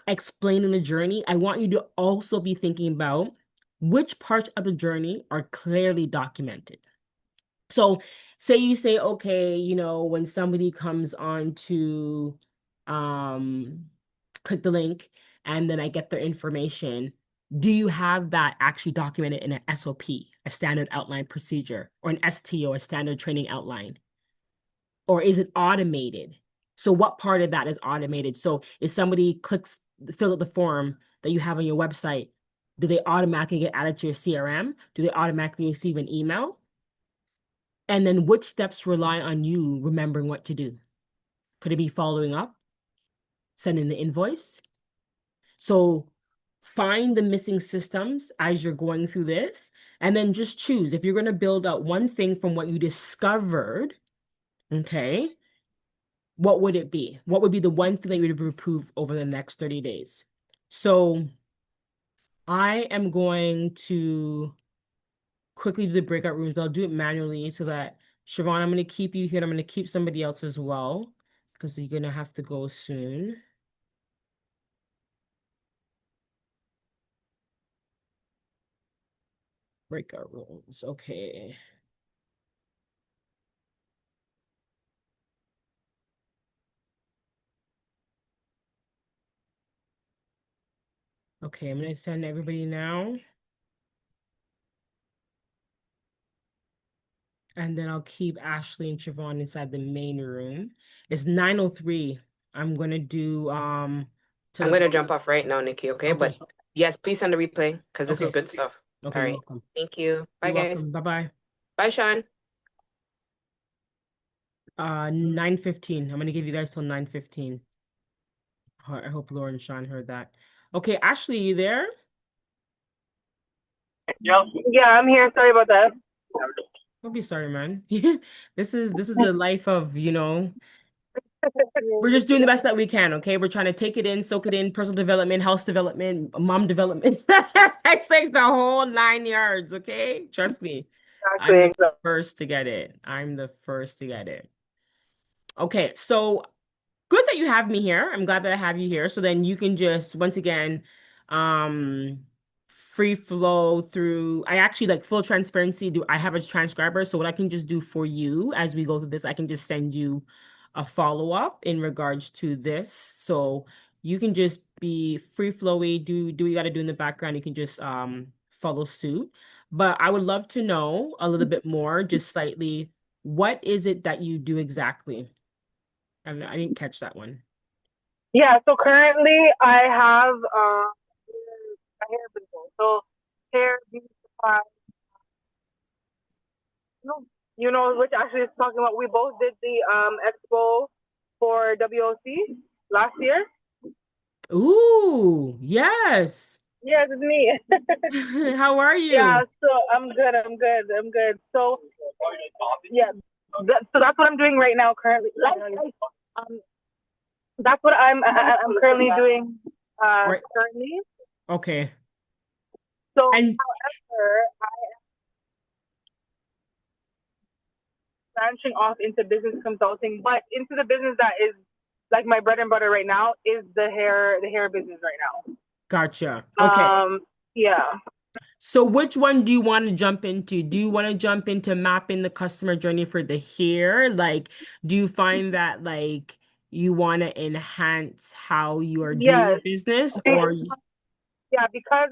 explaining the journey, I want you to also be thinking about which parts of the journey are clearly documented. So say you say, okay, when somebody comes on to um click the link and then I get their information, do you have that actually documented in an SOP, a standard outline procedure, or an STO, a standard training outline? Or is it automated? So what part of that is automated? So if somebody fills out the form that you have on your website, do they automatically get added to your CRM? Do they automatically receive an email? And then which steps rely on you remembering what to do? Could it be following up, sending the invoice? So find the missing systems as you're going through this, and then just choose. If you're going to build out one thing from what you discovered, okay, what would it be? What would be the one thing that you would improve over the next 30 days? So I am going to quickly do the breakout rooms, but I'll do it manually so that Siobhan, I'm going to keep you here and I'm going to keep somebody else as well because you're going to have to go soon. Breakout rooms. Okay. Okay, I'm going to send everybody now. And then I'll keep Ashley and Siobhan inside the main room. It's 9:03. I'm going to do to I'm the gonna jump off right now, Nikki, okay? But Okay. yes, please send a replay because this was Okay. good stuff. Okay, All you're right. welcome. Thank you. Bye, You're guys. welcome. Bye-bye. Bye, Sean. 9:15. I'm gonna give you guys till 9:15. I hope Lauren and Sean heard that. Okay, Ashley, you there? Yeah, I'm here. Sorry about that. Don't be sorry, man. This is the life of, we're just doing the best that we can, okay? We're trying to take it in, soak it in, personal development, house development, mom development. It's like the whole 9 yards, okay? Trust me. I'm Exactly. the first to get it. I'm the first to get it. Okay, so good that you have me here. I'm glad that I have you here. So then you can just once again um free flow through. I actually like full transparency. Do I have a transcriber? So what I can just do for you as we go through this, I can just send you a follow-up in regards to this. So you can just be free flowy, do what you gotta do in the background. You can just follow suit. But I would love to know a little bit more, just slightly, what is it that you do exactly? I didn't catch that one. Yeah, so currently I have a hair business. So hair, beauty supply, you know, which actually is talking about. We both did the expo for WOC last year. Ooh, yes. Yes, it's me. How are Yeah, you? so I'm good. I'm good. I'm good. So yeah, so that's what I'm doing right now currently. Um, that's what I'm currently doing. Right. Currently. Okay. So, And however, branching off into business consulting, but into the business that is like my bread and butter right now is the hair business right gotcha. now. Okay. Yeah. So which one do you want to jump into? Do you want to jump into mapping the customer journey for the hair? Like, do you find that like you want to enhance how you are doing Yes. business or Yeah, because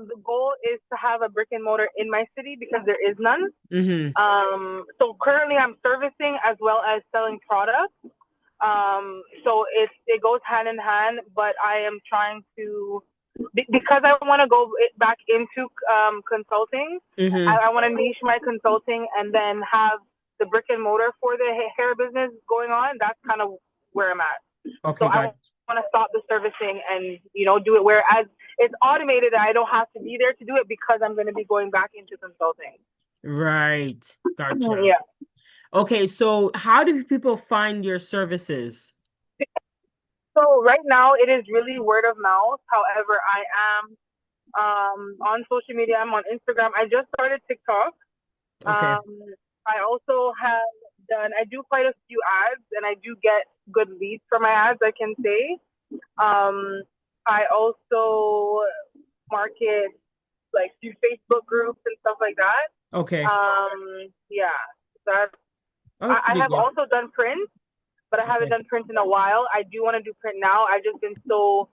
the goal is to have a brick and mortar in my city because there is none. mm-hmm. So currently I'm servicing as well as selling products. So it goes hand in hand, but I am trying to because I want to go back into consulting. Mm-hmm. I want to niche my consulting and then have the brick and mortar for the hair business going on. That's kind of where I'm at. So Okay, I got want to stop the servicing and do it whereas it's automated and I don't have to be there to do it because I'm going to be going back into consulting. right. Gotcha. Yeah. Okay, so how do people find your services? So right now it is really word of mouth. However, I am on social media. I'm on Instagram. I just started TikTok. Okay. Um, I also have I do quite a few ads and I do get good leads for my ads, I can say. I also market like through Facebook groups and stuff like that. Okay. Yeah, that Oh, that's I pretty have good. also done print, but I haven't Okay. done print in a while. I do want to do print now. I've just been so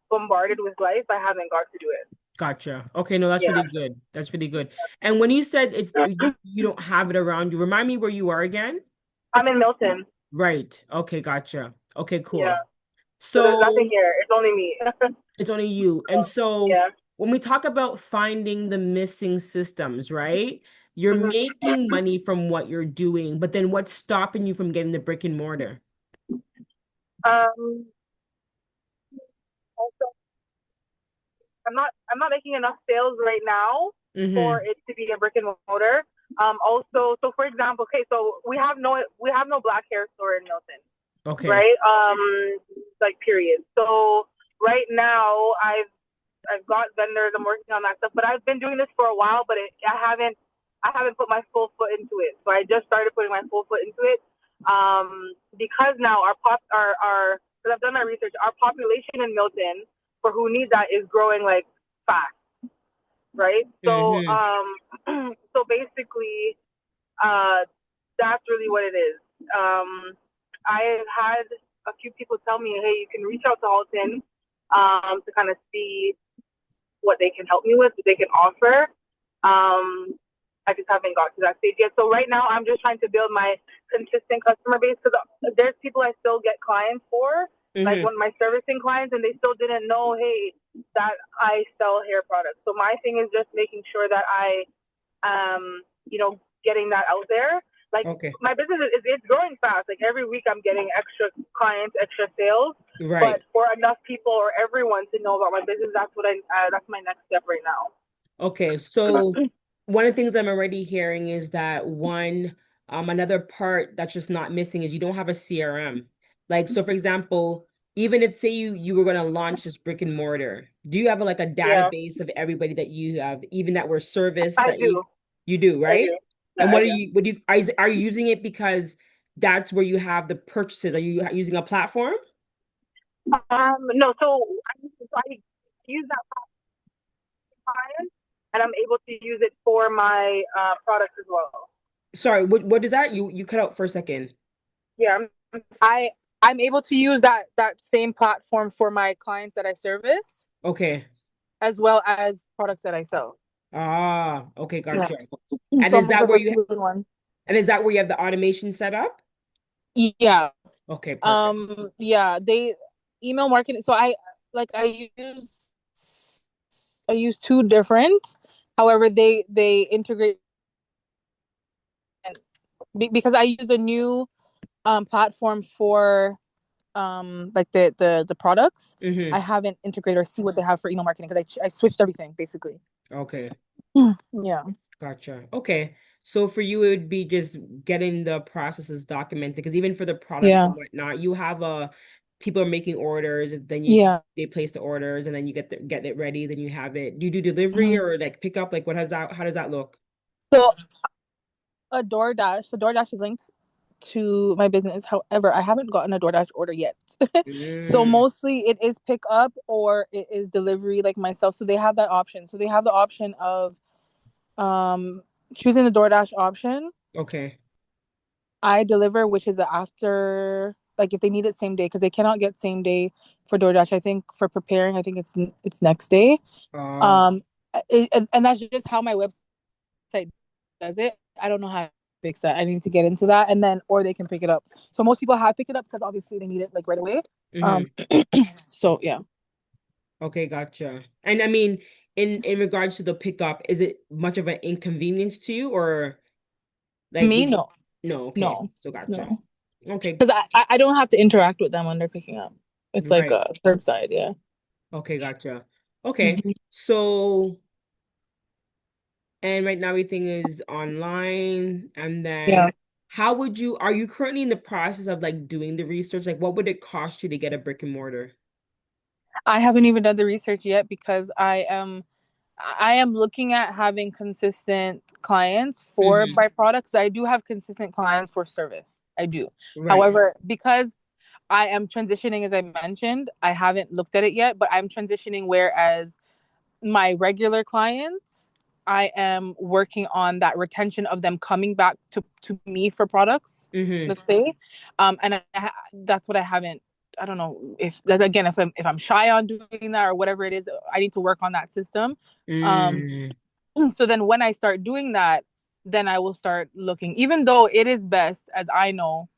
bombarded with life, I haven't got to do it. Gotcha. Okay, no, that's Yeah. really good. That's really good. And when you said you don't have it around you, remind me where you are again? I'm in Milton. Right. Okay, gotcha. Okay, Yeah. cool. So there's nothing So here. It's only me. it's only you. And so Yeah. when we talk about finding the missing systems, right? You're Mm-hmm. making money from what you're doing, but then what's stopping you from getting the brick and mortar? Um, Also, I'm not making enough sales right now for Mm-hmm. it to be a brick and mortar. Also, so for example, okay, so we have no black hair store in Milton, Okay. right? Like period. So right now I've got vendors. I'm working on that stuff, but I've been doing this for a while, but I haven't put my full foot into it. So I just started putting my full foot into it. Because now our because I've done my research, our population in Milton for who needs that is growing like fast, right? So Mm-hmm. so basically, uh, that's really what it is. I've had a few people tell me, hey, you can reach out to Halton to kind of see what they can help me with, what they can offer. Um, I just haven't got to that stage yet. So right now, I'm just trying to build my consistent customer base because there's people I still get clients for, like Mm-hmm. one of my servicing clients, and they still didn't know, hey, that I sell hair products. So my thing is just making sure that getting that out there. Like Okay. my business is it's growing fast. Like every week, I'm getting extra clients, extra sales. But Right. for enough people or everyone to know about my business, that's my next step right now. Okay, so one of the things I'm already hearing is that another part that's just not missing is you don't have a CRM. Like, so for example, even if say you were going to launch this brick and mortar, do you have like a Yeah, database of everybody that you have, even that were serviced I that do. you do, I right? do. Yeah, And I what do you are you using it because that's where you have the purchases? Are you using a platform? do. No, so I use that client, and I'm able to use it for my products as well. Sorry, what is that? You cut out for a second. Yeah, I'm able to use that same platform for my clients that I service Okay. as well as products that I sell. Ah, okay, Yeah. gotcha. And So is almost that like where a you two-in-one. and is that where you have the automation set up? Yeah. Okay, perfect. Yeah, they email marketing. So I use use two different. However, they integrate because I use a new platform for like the products. I Mm-hmm. haven't integrated or see what they have for email marketing because I switched everything basically. Okay. Yeah. Gotcha. Okay. So for you, it would be just getting the processes documented because even for the products Yeah. and whatnot, you have people are making orders, and then Yeah. they place the orders, and then you get it ready, then you have it. Do you do delivery Mhm. or like pickup? Like how does that look? So the DoorDash is linked to my business. However, I haven't gotten a DoorDash order yet. So Mm, mostly it is pick up or it is delivery like myself. So they have that option. So they have the option of um choosing the DoorDash option. okay. I deliver, which is after like if they need it same day because they cannot get same day for DoorDash. I think for preparing, I think it's next day. Uh, Um, and that's just how my website does it. I don't know how to fix that. I need to get into that, and then or they can pick it up. So most people have picked it up because obviously they need it like right away. Um, mhm. so yeah, Okay, gotcha. And I mean, in regards to the pickup, is it much of an inconvenience to you, or like me would you? no, No, okay. no, So gotcha. no, Okay, because I don't have to interact with them when they're picking up. It's like right. a curbside, yeah. Okay, gotcha. Okay. Mhm. So, and right now everything is online. And then Yeah. are you currently in the process of like doing the research? Like what would it cost you to get a brick and mortar? I haven't even done the research yet because I am looking at having consistent clients for Hmm. my products. I do have consistent clients for service. I do. Right. However, because I am transitioning, as I mentioned, I haven't looked at it yet, but I'm transitioning. Whereas my regular clients, I am working on that retention of them coming back to me for products, Hmm. let's say. And that's what I haven't. I don't know if that again if I'm shy on doing that or whatever it is. I need to work on that system. Um, Mm. so then when I start doing that, then I will start looking. Even though it is best, as I know,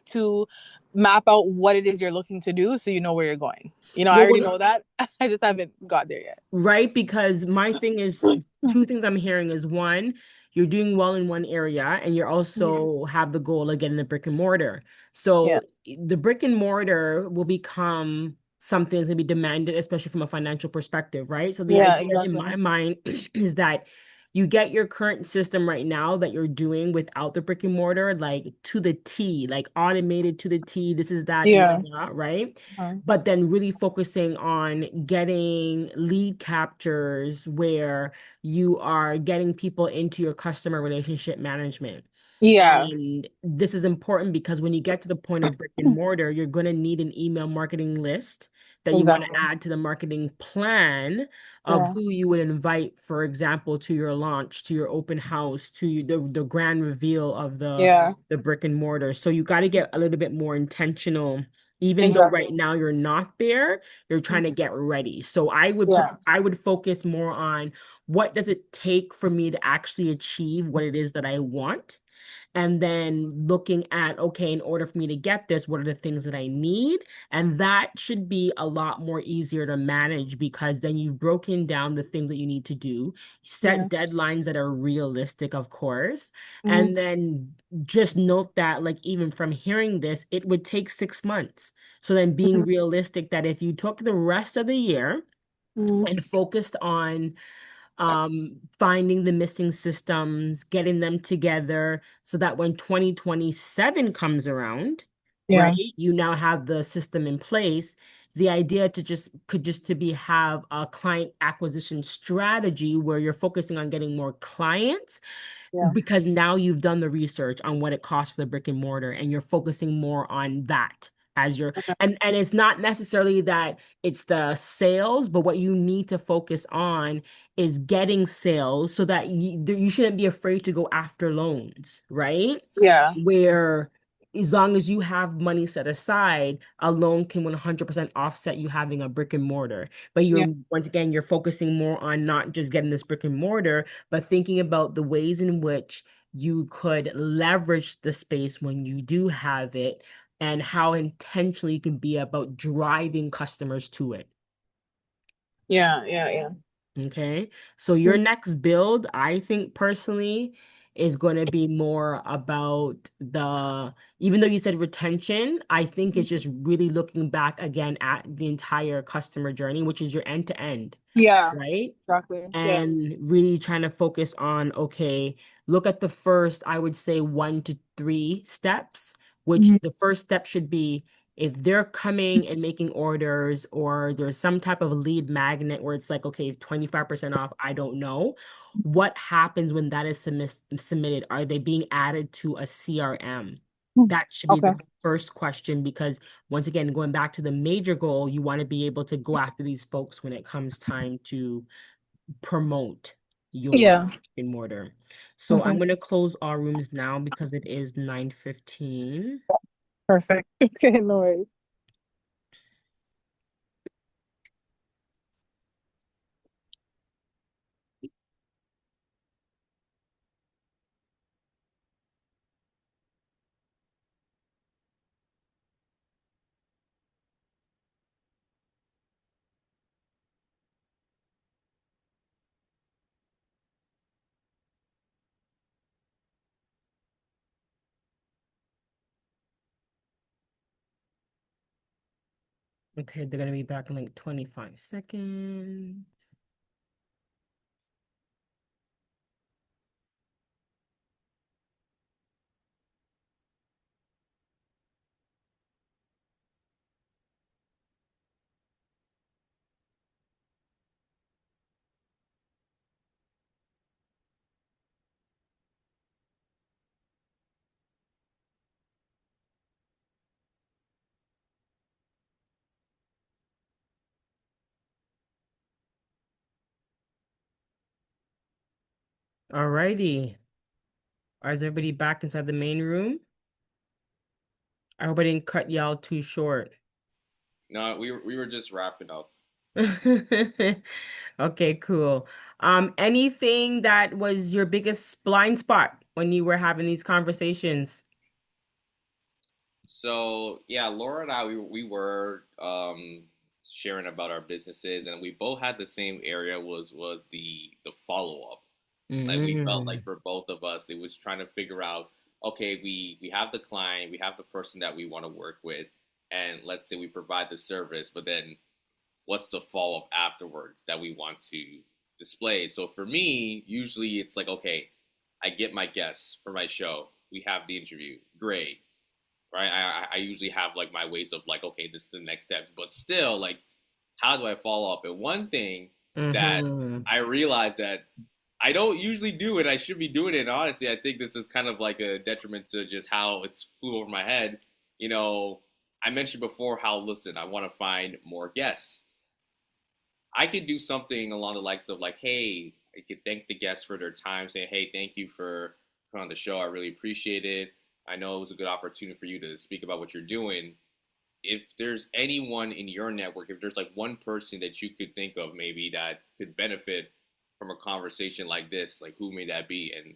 to map out what it is you're looking to do so you know where you're going. I Well, already know that. I just haven't got there yet. right? Because my thing is two things I'm hearing is one, you're doing well in one area and you also have the goal of getting the brick and mortar. Yeah. So the brick and mortar will become something that's going to be demanded, especially from a financial perspective, right? So the Yeah, idea in exactly. my mind is that you get your current system right now that you're doing without the brick and mortar, like to the T, like automated to the T, this is that, da, Yeah. da, da, right? Uh-huh. But then really focusing on getting lead captures where you are getting people into your customer relationship management. Yeah, And this is important because when you get to the point of brick and mortar, you're going to need an email marketing list that you want to exactly. add to the marketing plan of Yeah. who you would invite, for example, to your launch, to your open house, to the grand reveal of Yeah, the brick and mortar. So you got to get a little bit more intentional even though exactly. right now you're not there, you're trying to get ready. So Yeah. I would focus more on what does it take for me to actually achieve what it is that I want? And then looking at, okay, in order for me to get this, what are the things that I need? And that should be a lot more easier to manage because then you've broken down the things that you need to do, Yeah. set deadlines that are realistic, of course. Mhm. And then just note that, like, even from hearing this, it would take 6 months. So then being Mhm. realistic that if you took the rest of the year Mhm. and focused on finding the missing systems, getting them together so that when 2027 comes around, right, Yeah. you now have the system in place. The idea to just could just to be have a client acquisition strategy where you're focusing on getting more clients Yeah. because now you've done the research on what it costs for the brick and mortar and you're focusing more on that as your and it's not necessarily that it's the sales, but what you need to focus on is getting sales so that you shouldn't be afraid to go after loans, right? Yeah. Where as long as you have money set aside, a loan can 100% offset you having a brick and mortar. But Yeah. you're once again, you're focusing more on not just getting this brick and mortar, but thinking about the ways in which you could leverage the space when you do have it and how intentionally you can be about driving customers to it. Yeah. Yeah. Yeah. Okay. So your next build, I think personally, is going to be more about even though you said retention, I think it's just really looking back again at the entire customer journey, which is your end to end, Yeah, right? exactly. Yeah. And really trying to focus on, okay, look at the first, I would say 1 to 3 steps, which Mhm. the first step should be if they're coming and making orders or there's some type of lead magnet where it's like, okay, 25% off, I don't know. What happens when that is submitted? Are they being added to a CRM? That should be Okay. the first question because once again, going back to the major goal, you want to be able to go after these folks when it comes time to promote your Yeah. in mortar. So I'm Okay. going to close all rooms now because it is 9:15. Perfect. Okay, no worries. Okay, they're going to be back in like 25 seconds. Alrighty. Is everybody back inside the main room? I hope I didn't cut y'all too short. No, we were just wrapping up. Okay, cool. Anything that was your biggest blind spot when you were having these conversations? So yeah, Laura and I we were sharing about our businesses, and we both had the same area was the follow up. Like we felt like Mm, for both of us, it was trying to figure out, okay, we have the client, we have the person that we want to work with, and let's say we provide the service, but then what's the follow up afterwards that we want to display? So for me, usually it's like, okay, I get my guests for my show, we have the interview, great, right? I usually have like my ways of like, okay, this is the next steps, but still, like, how do I follow up? And one thing that mm-hmm. I realized that I don't usually do it, I should be doing it. And honestly, I think this is kind of like a detriment to just how it's flew over my head. You know, I mentioned before how, listen, I want to find more guests. I could do something along the likes of like, hey, I could thank the guests for their time, saying, hey, thank you for coming on the show. I really appreciate it. I know it was a good opportunity for you to speak about what you're doing. If there's anyone in your network, if there's like one person that you could think of maybe that could benefit from a conversation like this, like who may that be? And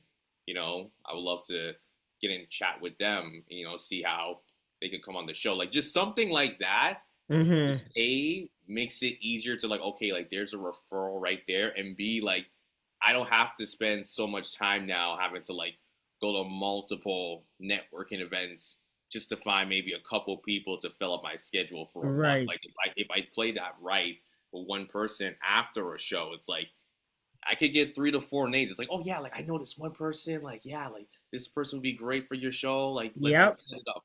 I would love to get in chat with them, see how they could come on the show. Like just something like that. Mm-hmm. Just A makes it easier to like, okay, like there's a referral right there, and B, like I don't have to spend so much time now having to like go to multiple networking events just to find maybe a couple people to fill up my schedule for a month. Right. Like if I play that right with one person after a show, it's like I could get 3 to 4 names. It's like, oh yeah, like I know this one person. Like yeah, like this person would be great for your show. Like Yep. let's set it up.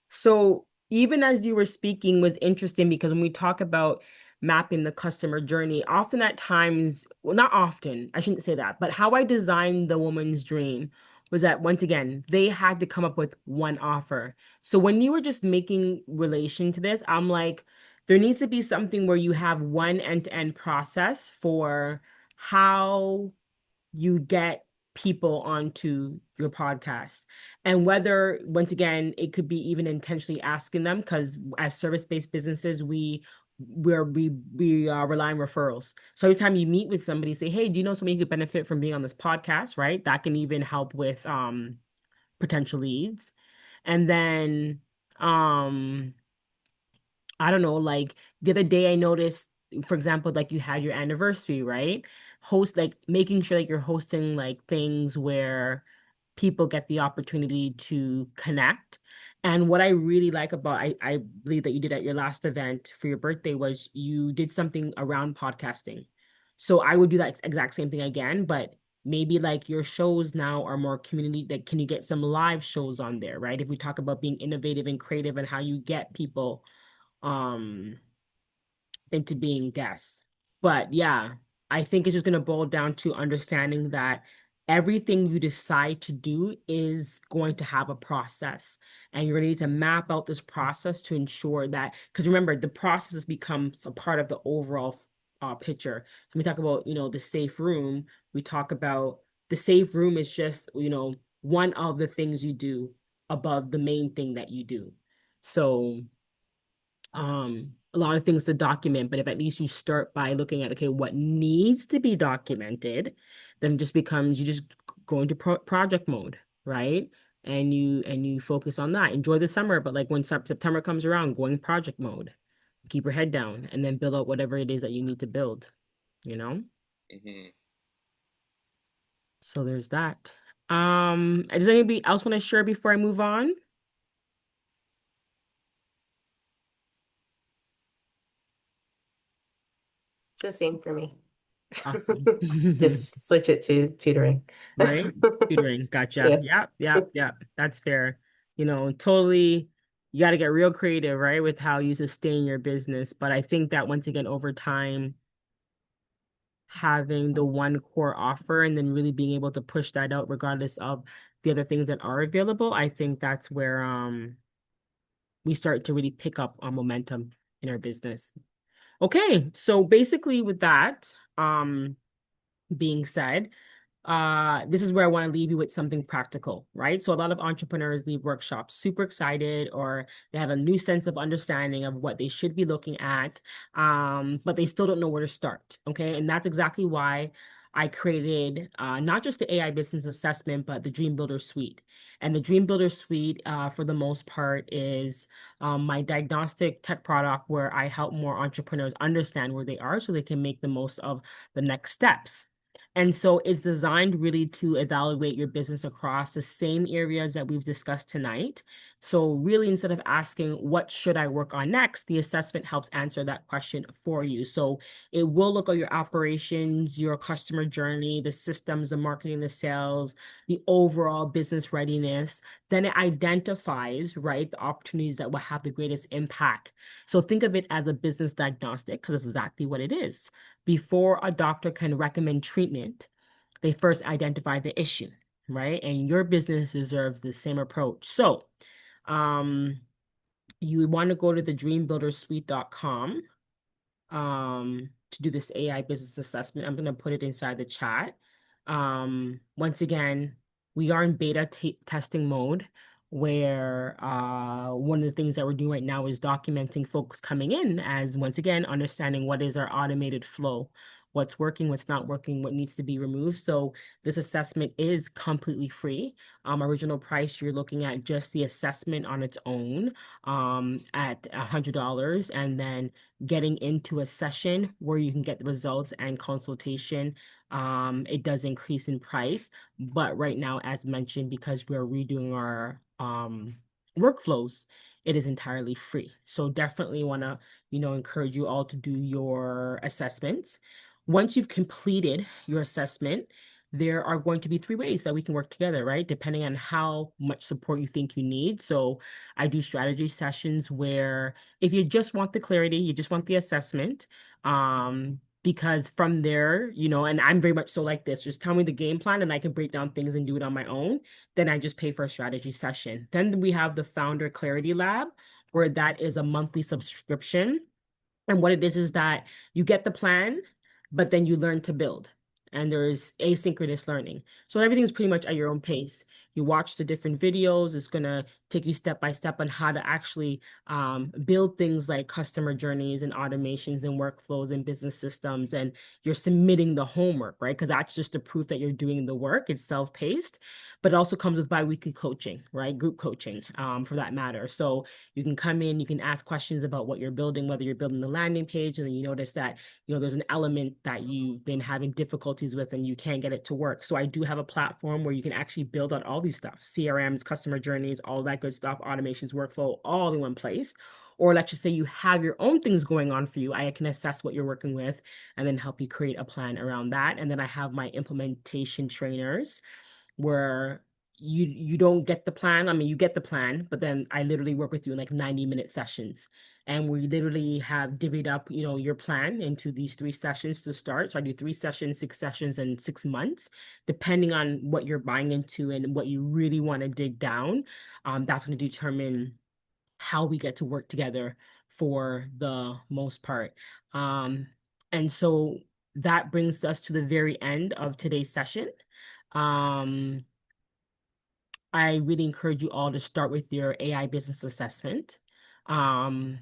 So even as you were speaking was interesting because when we talk about mapping the customer journey, often at times, well, not often, I shouldn't say that, but how I designed the woman's dream was that once again, they had to come up with one offer. So when you were just making relation to this, I'm like, there needs to be something where you have one end-to-end process for how you get people onto your podcast. And whether, once again, it could be even intentionally asking them, because as service-based businesses, we rely on referrals. So every time you meet with somebody, say, hey, do you know somebody who could benefit from being on this podcast, right? That can even help with potential leads. And then I don't know, like the other day I noticed for example, like you had your anniversary, right? Host like making sure that you're hosting like things where people get the opportunity to connect. And what I really like about I believe that you did at your last event for your birthday was you did something around podcasting. So I would do that exact same thing again, but maybe like your shows now are more community that can you get some live shows on there, right? If we talk about being innovative and creative and how you get people um into being guests. But yeah, I think it's just going to boil down to understanding that everything you decide to do is going to have a process. And you're going to need to map out this process to ensure that, because remember, the process has become a part of the overall picture. When we talk about, the safe room, we talk about the safe room is just, one of the things you do above the main thing that you do. So, a lot of things to document, but if at least you start by looking at, okay, what needs to be documented, then it just becomes you just go into project mode, right? And you focus on that. Enjoy the summer, but like when September comes around, go in project mode. Keep your head down and then build out whatever it is that you need to build, you know? Hmm. So there's that. Does anybody else want to share before I move on? The same for me. Awesome. Just switch it to tutoring. Right? Tutoring. Gotcha. Yeah. Yep, yep, yep. That's fair. Totally, you got to get real creative, right, with how you sustain your business. But I think that once again, over time, having the one core offer and then really being able to push that out regardless of the other things that are available, I think that's where we start to really pick up on momentum in our business. Okay, so basically with that being said, this is where I want to leave you with something practical, right? So a lot of entrepreneurs leave workshops super excited or they have a new sense of understanding of what they should be looking at, but they still don't know where to start, okay? And that's exactly why I created not just the AI business assessment, but the Dream Builder Suite. And the Dream Builder Suite, for the most part, is my diagnostic tech product where I help more entrepreneurs understand where they are so they can make the most of the next steps. And so it's designed really to evaluate your business across the same areas that we've discussed tonight. So really, instead of asking, what should I work on next? The assessment helps answer that question for you. So it will look at your operations, your customer journey, the systems, the marketing, the sales, the overall business readiness. Then it identifies, right, the opportunities that will have the greatest impact. So think of it as a business diagnostic because it's exactly what it is. Before a doctor can recommend treatment, they first identify the issue, right? And your business deserves the same approach. So, um, you would want to go to the dreambuildersuite.com to do this AI business assessment. I'm going to put it inside the chat. Once again, we are in beta testing mode where one of the things that we're doing right now is documenting folks coming in as once again understanding what is our automated flow, what's working, what's not working, what needs to be removed. So this assessment is completely free. Original price, you're looking at just the assessment on its own at $100, and then getting into a session where you can get the results and consultation. It does increase in price, but right now, as mentioned, because we're redoing our workflows, it is entirely free. So definitely want to, encourage you all to do your assessments. Once you've completed your assessment, there are going to be three ways that we can work together, right? Depending on how much support you think you need. So I do strategy sessions where if you just want the clarity, you just want the assessment, because from there, and I'm very much so like this, just tell me the game plan and I can break down things and do it on my own. Then I just pay for a strategy session. Then we have the Founder Clarity Lab, where that is a monthly subscription. And what it is that you get the plan, but then you learn to build. And there's asynchronous learning. So everything's pretty much at your own pace. You watch the different videos. It's going to take you step by step on how to actually build things like customer journeys and automations and workflows and business systems. And you're submitting the homework, right? Because that's just the proof that you're doing the work. It's self-paced, but it also comes with biweekly coaching, right? Group coaching, for that matter. So you can come in, you can ask questions about what you're building, whether you're building the landing page, and then you notice that, there's an element that you've been having difficulties with and you can't get it to work. So I do have a platform where you can actually build out all these stuff, CRMs, customer journeys, all that good stuff, automations, workflow, all in one place. Or let's just say you have your own things going on for you. I can assess what you're working with and then help you create a plan around that. And then I have my implementation trainers where you don't get the plan. I mean, you get the plan, but then I literally work with you in like 90-minute sessions. And we literally have divvied up, your plan into these 3 sessions to start. So I do 3 sessions, 6 sessions, and 6 months, depending on what you're buying into and what you really want to dig down. That's going to determine how we get to work together for the most part. And so that brings us to the very end of today's session. Um, I really encourage you all to start with your AI business assessment. Um,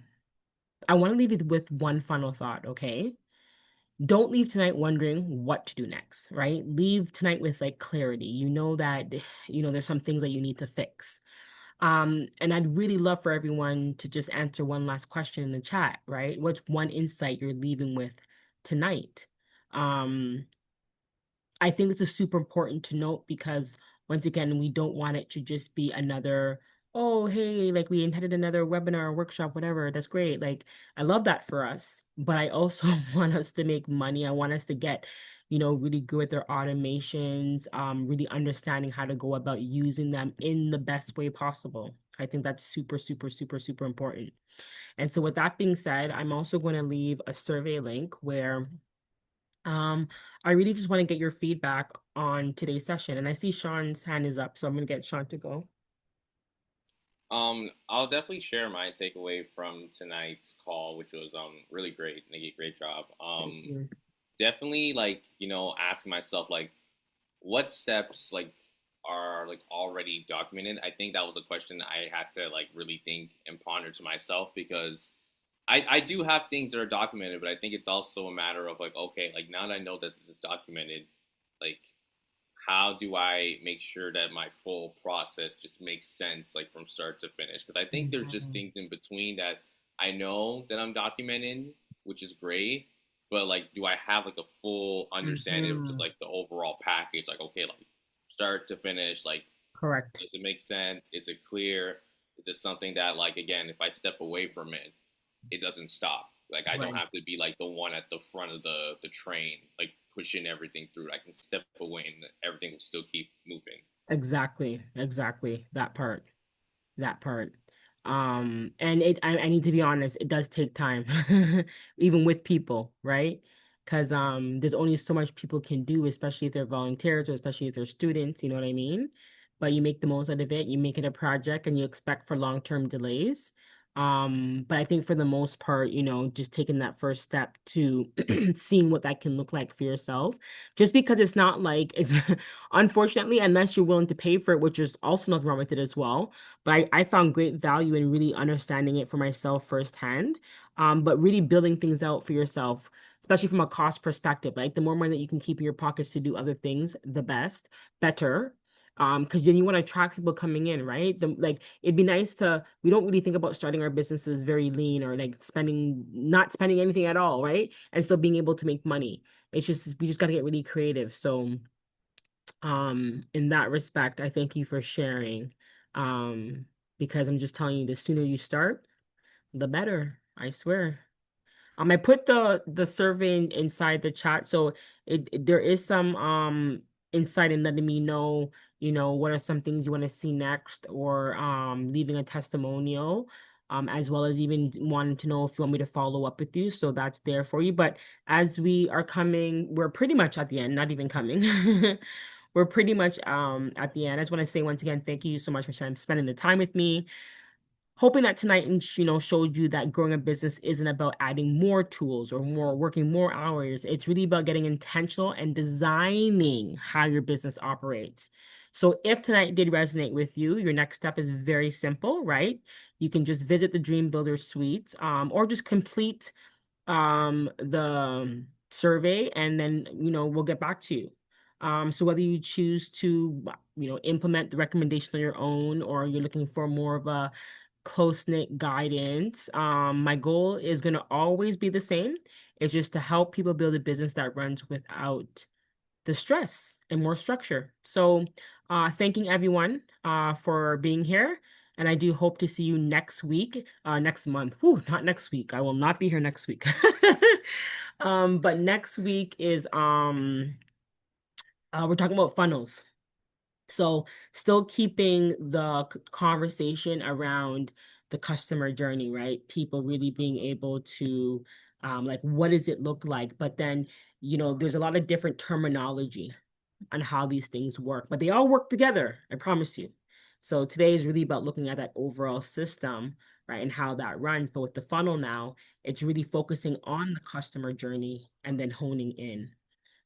I want to leave you with one final thought, okay? Don't leave tonight wondering what to do next, right? Leave tonight with like clarity. You know that, there's some things that you need to fix. And I'd really love for everyone to just answer one last question in the chat, right? What's one insight you're leaving with tonight? Um, I think this is super important to note because once again, we don't want it to just be another, oh, hey, like we intended another webinar, workshop, whatever. That's great. Like, I love that for us, but I also want us to make money. I want us to get, really good with their automations, really understanding how to go about using them in the best way possible. I think that's super, super, super, super important. And so with that being said, I'm also going to leave a survey link where um, I really just want to get your feedback on today's session. And I see Sean's hand is up, so I'm going to get Sean to go. I'll definitely share my takeaway from tonight's call, which was really great. Nikki, great job. Thank you. Definitely like, asking myself like what steps like are like already documented. I think that was a question I had to like really think and ponder to myself because I do have things that are documented, but I think it's also a matter of like, okay, like now that I know that this is documented, like how do I make sure that my full process just makes sense, like from start to finish? Because I think there's just Mhm. things in between that I know that I'm documenting, which is great, but like, do I have like a full understanding of just Mhm. like the overall package? Like, okay, like start to finish, like, Correct. does it make sense? Is it clear? Is it something that, like, again, if I step away from it, it doesn't stop. Like I don't Right. have to be like the one at the front of the train, like pushing everything through. I can step away and everything will still keep moving. Exactly. Exactly. That part. That part. And I need to be honest, it does take time, even with people, right? Because there's only so much people can do, especially if they're volunteers or especially if they're students, you know what I mean? But you make the most out of it, you make it a project and you expect for long-term delays. But I think for the most part, just taking that first step to seeing what that can look like for yourself, just because it's not like it's unfortunately, unless you're willing to pay for it, which is also nothing wrong with it as well, but I found great value in really understanding it for myself firsthand. But really building things out for yourself, especially from a cost perspective. Like the more money that you can keep in your pockets to do other things, the better. Because then you want to attract people coming in, right? Like it'd be nice to, we don't really think about starting our businesses very lean or like not spending anything at all, right? And still being able to make money. It's just, we just got to get really creative. So, in that respect, I thank you for sharing. Um, because I'm just telling you, the sooner you start, the better. I swear. I put the survey inside the chat, so there is some insight in letting me know, what are some things you want to see next, or leaving a testimonial, as well as even wanting to know if you want me to follow up with you. So that's there for you. But as we're pretty much at the end, not even coming. We're pretty much at the end. I just want to say once again, thank you so much for spending the time with me. Hoping that tonight, showed you that growing a business isn't about adding more tools or working more hours. It's really about getting intentional and designing how your business operates. So if tonight did resonate with you, your next step is very simple, right? You can just visit the Dream Builder Suite, or just complete the survey, and then we'll get back to you. So whether you choose to implement the recommendation on your own, or you're looking for more of a close-knit guidance, my goal is going to always be the same. It's just to help people build a business that runs without the stress and more structure. So thanking everyone for being here. And I do hope to see you next week, next month. Whew, not next week. I will not be here next week. But next week is we're talking about funnels. So still keeping the conversation around the customer journey, right? People really being able to like, what does it look like? But then, there's a lot of different terminology on how these things work, but they all work together, I promise you. So today is really about looking at that overall system, right, and how that runs. But with the funnel now, it's really focusing on the customer journey and then honing in.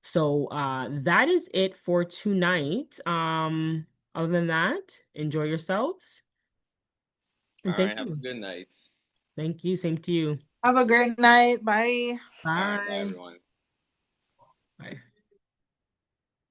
So that is it for tonight. Other than that, enjoy yourselves All and right, thank have a you. good night. Thank you. Same to you. Have a great night. Bye. All right, bye Bye. everyone.